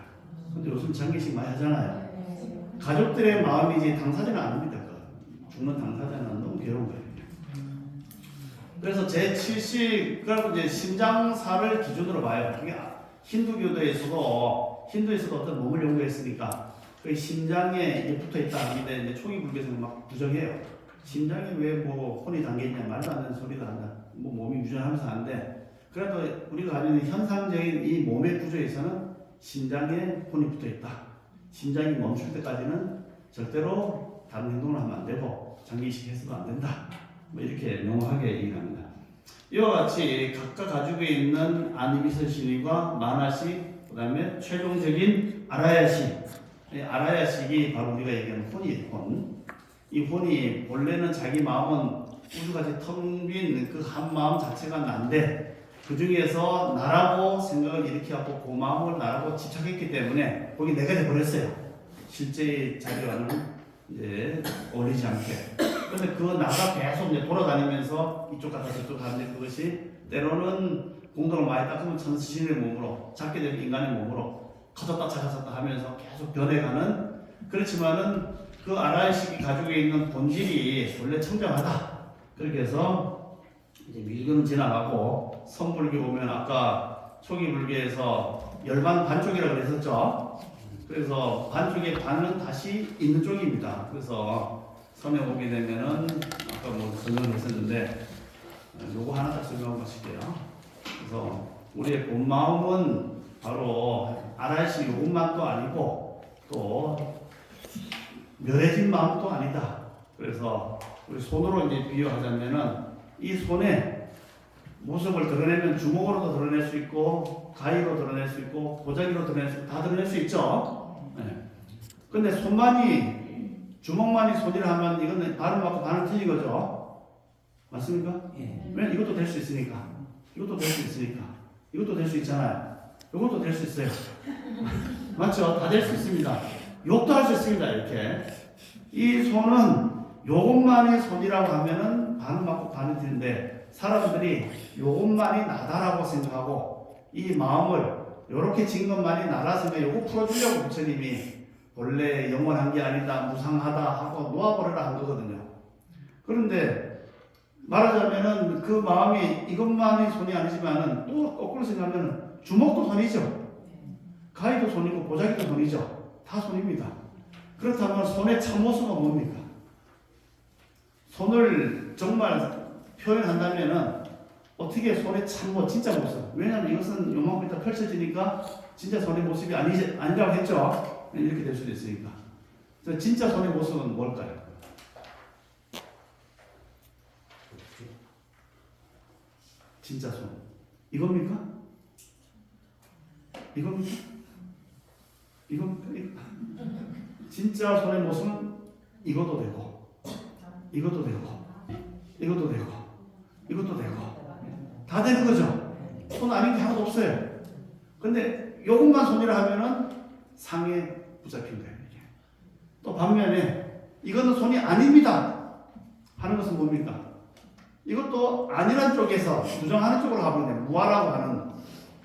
근데 요즘 장기식 많이 하잖아요. 가족들의 마음이지 당사자는 안 합니다. 죽는 당사자는 너무 괴로운 거예요. 그래서 제7식, 그리고 이제 심장사를 기준으로 봐요. 그게 힌두교도에서도 어떤 몸을 연구했으니까 그 심장에 붙어 있다 하는데 이제 초기 불교에서는 막 부정해요. 심장에 왜 뭐 혼이 담겨 있냐 말도 안 되는 소리도 한다. 뭐 몸이 유전하면서 하는데 그래도 우리가 가지고 있는 현상적인 이 몸의 구조에서는 심장에 혼이 붙어 있다. 심장이 멈출 때까지는 절대로 다른 행동을 하면 안 되고 장기식 해서도 안 된다. 뭐 이렇게 명확하게 얘기를 합니다. 이와 같이 각각 가지고 있는 아니비설신의과 만화식, 그 다음에 최종적인 아라야식. 아라야식이 바로 우리가 얘기하는 혼이에요. 혼. 이 혼이 본래는 자기 마음은 우주같이 텅 빈 그 한 마음 자체가 난데 그 중에서 나라고 생각을 일으켜갖고 그 마음을 나라고 집착했기 때문에 거기 내가 돼버렸어요. 실제 자기와는 이제 어울리지 않게. 그런데 그 나가 계속 이제 돌아다니면서 이쪽 갔다 저쪽 가는데 그것이 때로는 공덕을 많이 닦으면 천신의 몸으로, 작게 되면 인간의 몸으로 커졌다 작아졌다 하면서 계속 변해가는, 그렇지만은 그 아라이식이 가지고 있는 본질이 원래 청정하다. 그렇게 해서 이제 밀교는 지나가고 선불교 보면 아까 초기 불교에서 열반 반쪽이라고 그랬었죠. 그래서 반쪽의 반은 다시 있는 쪽입니다. 그래서 선에 오게 되면은 아까 뭐 설명을 했었는데 요거 하나 딱 설명하고 싶게요. 그래서 우리의 본 마음은 바로 아라이식 요것만도 아니고 또 멸해진 마음도 아니다. 그래서 우리 손으로 이제 비유하자면은 이 손에 모습을 드러내면 주먹으로도 드러낼 수 있고 가위로 드러낼 수 있고 보자기로 드러낼 수 있고 다 드러낼 수 있죠. 네. 근데 손만이 주먹만이 손이라 하면 이거는 반은 맞고 반은 틀린 거죠. 맞습니까? 예. 왜냐면 이것도 될 수 있으니까. 이것도 될 수 있으니까. 이것도 될 수 있잖아요. 이것도 될 수 있어요. 맞죠? 다 될 수 있습니다. 욕도 할 수 있습니다. 이렇게. 이 손은 요것만이 손이라고 하면은 반은 맞고 반은 틀린데 사람들이 요것만이 나다라고 생각하고 이 마음을 요렇게 진 것만이 나라 생각 요거 풀어주려고 부처님이 원래 영원한 게 아니다 무상하다 하고 놓아버려라 한 거거든요. 그런데 말하자면은 그 마음이 이것만이 손이 아니지만은 또 거꾸로 생각하면 주먹도 손이죠. 가위도 손이고 보자기도 손이죠. 다 손입니다. 그렇다면 손의 참모습은 뭡니까? 손을 정말 표현한다면은 어떻게 손의 참모 진짜 모습. 왜냐하면 이것은 요만큼 있다 펼쳐지니까 진짜 손의 모습이 아니라고 했죠. 이렇게 될 수도 있으니까. 그래서 진짜 손의 모습은 뭘까요? 진짜 손. 이겁니까? 이겁니까? 이겁니까? 진짜 손의 모습은 이것도 되고, 이것도 되고, 이것도 되고, 이것도 되고, 다 되는 거죠. 손 아닌 게 하나도 없어요. 근데 요것만 손이라 하면은 상에 붙잡힌 거예요. 이게. 또 반면에 이거는 손이 아닙니다 하는 것은 뭡니까? 이것도 아니란 쪽에서 부정하는 쪽으로 가보면 돼요. 무아라고 하는.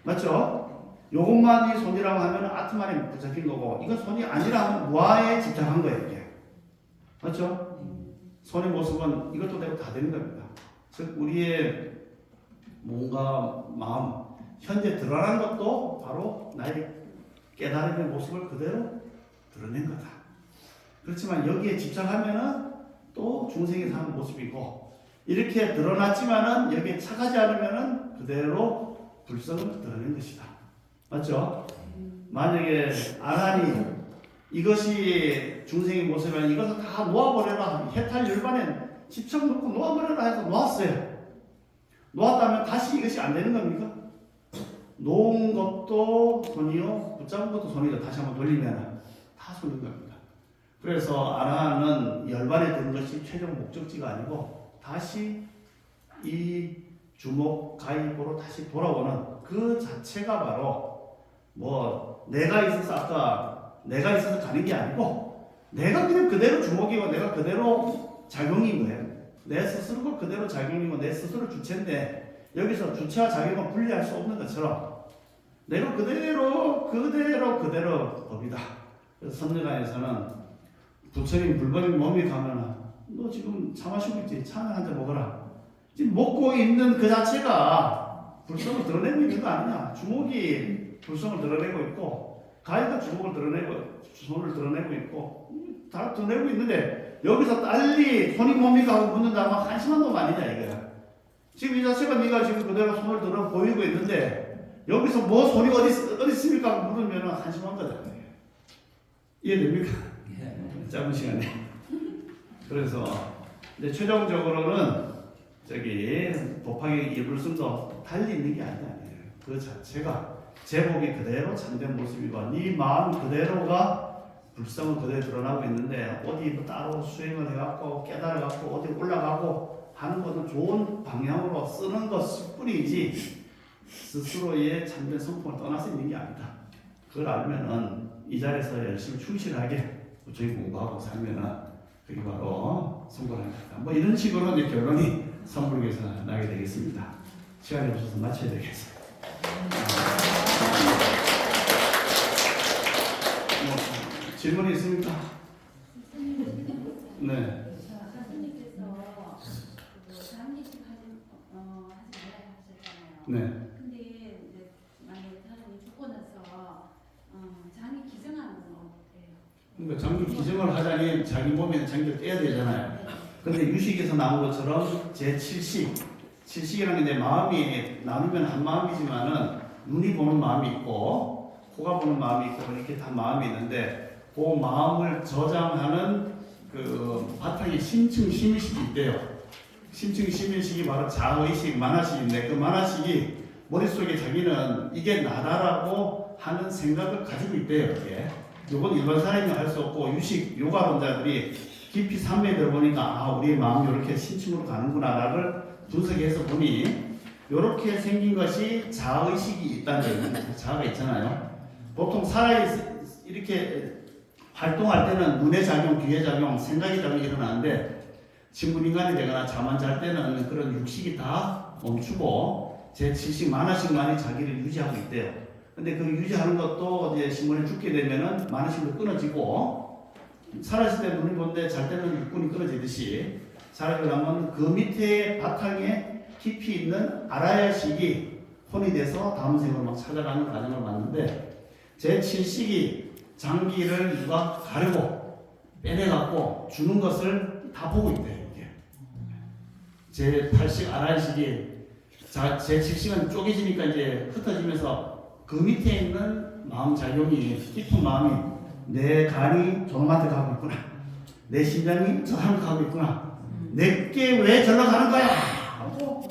맞죠? 요것만이 손이라고 하면 아트만에 붙잡힌 거고 이건 손이 아니라 하면 무아에 집착한 거예요. 이게. 맞죠? 손의 모습은 이것도 되고 다 되는 겁니다. 즉 우리의 뭔가 마음 현재 드러난 것도 바로 나의 깨달음의 모습을 그대로 드러낸 거다. 그렇지만 여기에 집착하면은 또 중생이 사는 모습이고 이렇게 드러났지만은 여기에 착하지 않으면은 그대로 불성을 드러낸 것이다. 맞죠? 만약에 아란이 이것이 중생의 모습이라면 이것을 다 놓아버려라. 해탈 열반에 집착 놓고 놓아버려라 해서 놓았어요. 놓았다면 다시 이것이 안 되는 겁니까? 놓은 것도 손이요, 붙잡은 것도 손이죠. 다시 한번 돌리면 다 손인 겁니다. 그래서 아라한은 열반에 드는 것이 최종 목적지가 아니고 다시 이 주목 가입으로 다시 돌아오는 그 자체가 바로 뭐 내가 있어서 아까 내가 있어서 가는 게 아니고 내가 그냥 그대로 주목이고 내가 그대로 작용인 거예요. 내 스스로가 그대로 작용이고 내 스스로 주체인데 여기서 주체와 작용을 분리할 수 없는 것처럼 내가 그대로 법이다. 그래서 선녀관에서는 부처님 불법인 몸이 가면은 너 지금 차 마시고 있지? 차는 한 잔 먹어라. 지금 먹고 있는 그 자체가 불성을 드러내고 있는 거 아니냐? 주먹이 불성을 드러내고 있고 가위가 주먹을 드러내고 손을 드러내고 있고 다 드러내고 있는데 여기서 딸리 손이 뭡니까 하고 묻는다면 한심한 놈 아니냐 이거야. 지금 이 자체가 네가 지금 그대로 손을 들어 보이고 있는데 여기서 뭐 손이 어디 있습니까 하고 물으면 한심한 거잖아요. 이해됩니까? 짧은 시간에. 그래서 이제 최종적으로는 저기 법화의 일불성도 달리 있는 게 아니에요. 그 자체가 제복이 그대로 참된 모습이고 네 마음 그대로가 불성은 그대로 드러나고 있는데 어디 뭐 따로 수행을 해갖고 깨달아갖고 어디 올라가고 하는 것은 좋은 방향으로 쓰는 것뿐이지 스스로의 참된 성품을 떠나서 있는 게 아니다. 그걸 알면은 이 자리에서 열심히 충실하게 저희 공부하고 살면은 그게 바로 성공하는 거다. 뭐 이런 식으로 이제 결론이 선불교에서 나게 되겠습니다. 시간이 없어서 마쳐야 되겠어요. 뭐 질문이 있습니까? 네. 선생님께서 장례식 하시잖아요. 네. 근데 이제 만약에 사람이 죽고 나서 장이 기증하는 건 어때요? 그러니까 장기 기증을 하자니 자기 몸에 장기를 떼야 되잖아요. 근데 유식에서 나온 것처럼 제7식이라는 게 내 마음이 나누면 한 마음이지만은 눈이 보는 마음이 있고 코가 보는 마음이 있고 이렇게 다 마음이 있는데 그 마음을 저장하는 그 바탕에 심층 심의식이 있대요. 심층 심인식이 바로 자의식, 만화식인데 그 만화식이 머릿속에 자기는 이게 나다라고 하는 생각을 가지고 있대요. 이게. 요건 일반 사람이 할 수 없고 유식 요가론자들이 깊이 산매에 들어보니까 아 우리의 마음이 이렇게 심층으로 가는구나를 분석해서 보니 이렇게 생긴 것이 자의식이 있다는 거예요. 자아가 있잖아요. 보통 이렇게 활동할 때는 눈의 작용, 귀의 작용, 생각의 작용이 일어나는데 식물인간이 되거나 잠안 잘 때는 그런 육식이 다 멈추고 제7식, 만화식만이 자기를 유지하고 있대요. 근데 그 유지하는 것도 이제 식물이 죽게 되면은 만화식도 끊어지고 살았을 때 눈이 본데 잘 때는 육군이 끊어지듯이 살아가려면 그 밑에 바탕에 깊이 있는 아라야식이 혼이 돼서 다음 생을 막 찾아가는 과정을 봤는데 제7식이 장기를 누가 가르고 빼내갖고 주는 것을 다 보고 있대요. 이게 제8식 아라야식이 제7식은 쪼개지니까 이제 흩어지면서 그 밑에 있는 마음 작용이 깊은 마음이 내 간이 저놈한테 가고 있구나. 내 심장이 저 사람 가고 있구나. 내게 왜 저러 가는 거야? 하고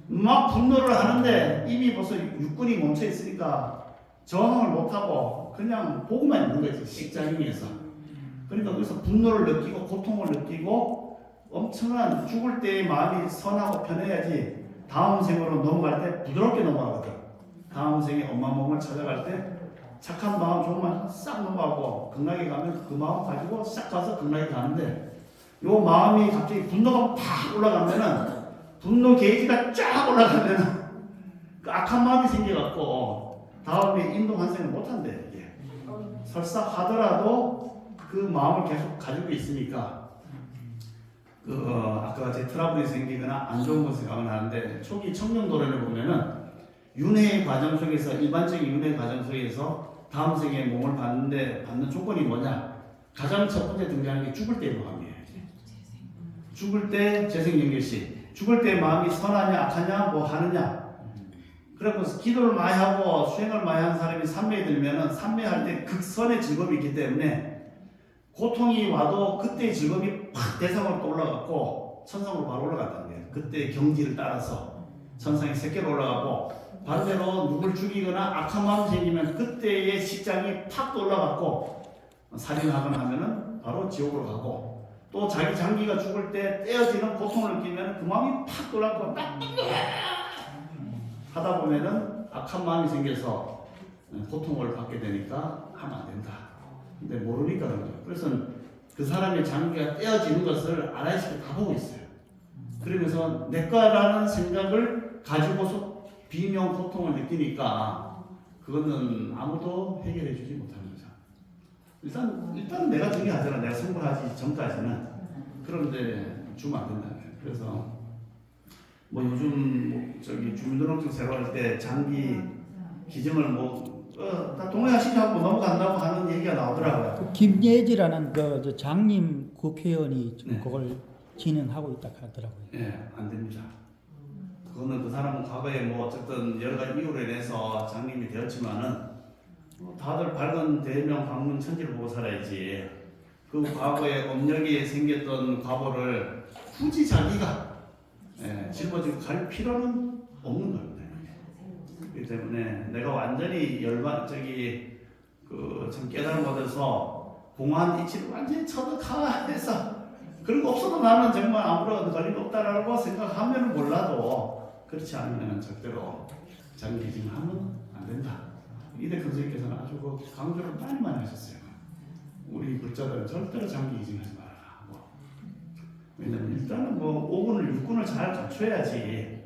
막 분노를 하는데 이미 벌써 육군이 멈춰 있으니까 저항을 못하고 그냥 보고만 있는 거지. 식작용에서. 그러니까 거기서 분노를 느끼고 고통을 느끼고 엄청난 죽을 때의 마음이 선하고 편해야지 다음 생으로 넘어갈 때 부드럽게 넘어가거든. 다음 생에 엄마 몸을 찾아갈 때 착한 마음, 좋은 마음 싹 넘어가고 극락에 가면 그 마음 가지고 싹 가서 극락에 가는데 요 마음이 갑자기 분노가 팍 올라가면은 분노 게이지가 쫙 올라가면은 그 악한 마음이 생겨갖고 다음에 인도 환생을 못한대. 이게 설사 하더라도 그 마음을 계속 가지고 있으니까 아까 제 트러블이 생기거나 안 좋은 것을 가거나 하는데 초기 청정도련을 보면은 윤회의 과정 속에서 일반적인 윤회 과정 속에서 다음 생에 몸을 받는 조건이 뭐냐? 가장 첫 번째 등장하는 게 죽을 때의 마음이에요. 죽을 때 재생연결식. 죽을 때 마음이 선하냐 악하냐 뭐 하느냐. 그래서 기도를 많이 하고 수행을 많이 하는 사람이 삼매에 들면은 삼매할 때 극선의 즐거움이 있기 때문에 고통이 와도 그때의 즐거움이 팍 대상으로 또 올라갔고 천상으로 바로 올라갔다는 거예요. 그때의 경지를 따라서 천상에 새끼로 올라가고 반대로 누굴 죽이거나 악한 마음이 생기면 그때의 식장이 팍 올라갔고 살인하거나 하면은 바로 지옥으로 가고 또 자기 장기가 죽을 때 떼어지는 고통을 느끼면 그 마음이 팍 올라가고 하다 보면은 악한 마음이 생겨서 고통을 받게 되니까 하면 안 된다. 근데 모르니까 그런 거예요. 그래서 그 사람의 장기가 떼어지는 것을 아라이시가 다 보고 있어요. 그러면서 내 거라는 생각을 가지고서 비명 고통을 느끼니까 그거는 아무도 해결해 주지 못하는 거죠. 일단 내가 중요하잖아. 내가 성불하지 전까지는. 그런데 주면 안 된다는 거예요. 그래서 뭐 요즘 주민등록증 새로 할 때 장기 기증을 다 동의하시냐고 넘어간다고 하는 얘기가 나오더라고요. 그 김예지라는 저 장님 국회의원이 네. 그걸 진행하고 있다 하더라고요. 예, 안 됩니다. 그거는 그 사람은 과거에 뭐 어쨌든 여러 가지 이유로 인해서 장님이 되었지만은 다들 밝은 대명 강문 천지를 보고 살아야지. 그 과거에 업력이 생겼던 과거를 굳이 자기가 짊어지고 갈 필요는 없는 겁니다. 그렇기 때문에 내가 완전히 참 깨달음 얻어서 공한 이치를 완전히 처득해서 그런 거 없어도 나는 정말 아무런 관리가 없다라고 생각하면 몰라도 그렇지 않으면 절대로 장기기증하면 안 된다. 이대근 선생님께서는 아주 강조를 많이 하셨어요. 우리 불자들은 절대로 장기기증하지 말아라. 왜냐면 일단은 5군을 6군을 잘 갖춰야지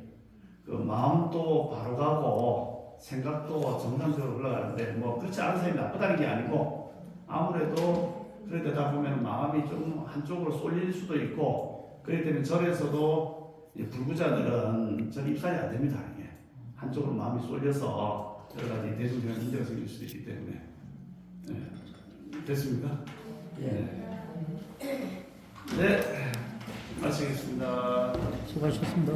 그 마음도 바로 가고 생각도 정상적으로 올라가는데 그렇지 않은 사람이 나쁘다는 게 아니고 아무래도 그러다 보면 마음이 좀 한쪽으로 쏠릴 수도 있고 그렇기 때문에 절에서도 불구자들은 절 입산이 안 됩니다. 이게 한쪽으로 마음이 쏠려서 여러 가지 대중적인 문제가 생길 수도 있기 때문에 됐습니까? 네, 마치겠습니다. 수고하셨습니다.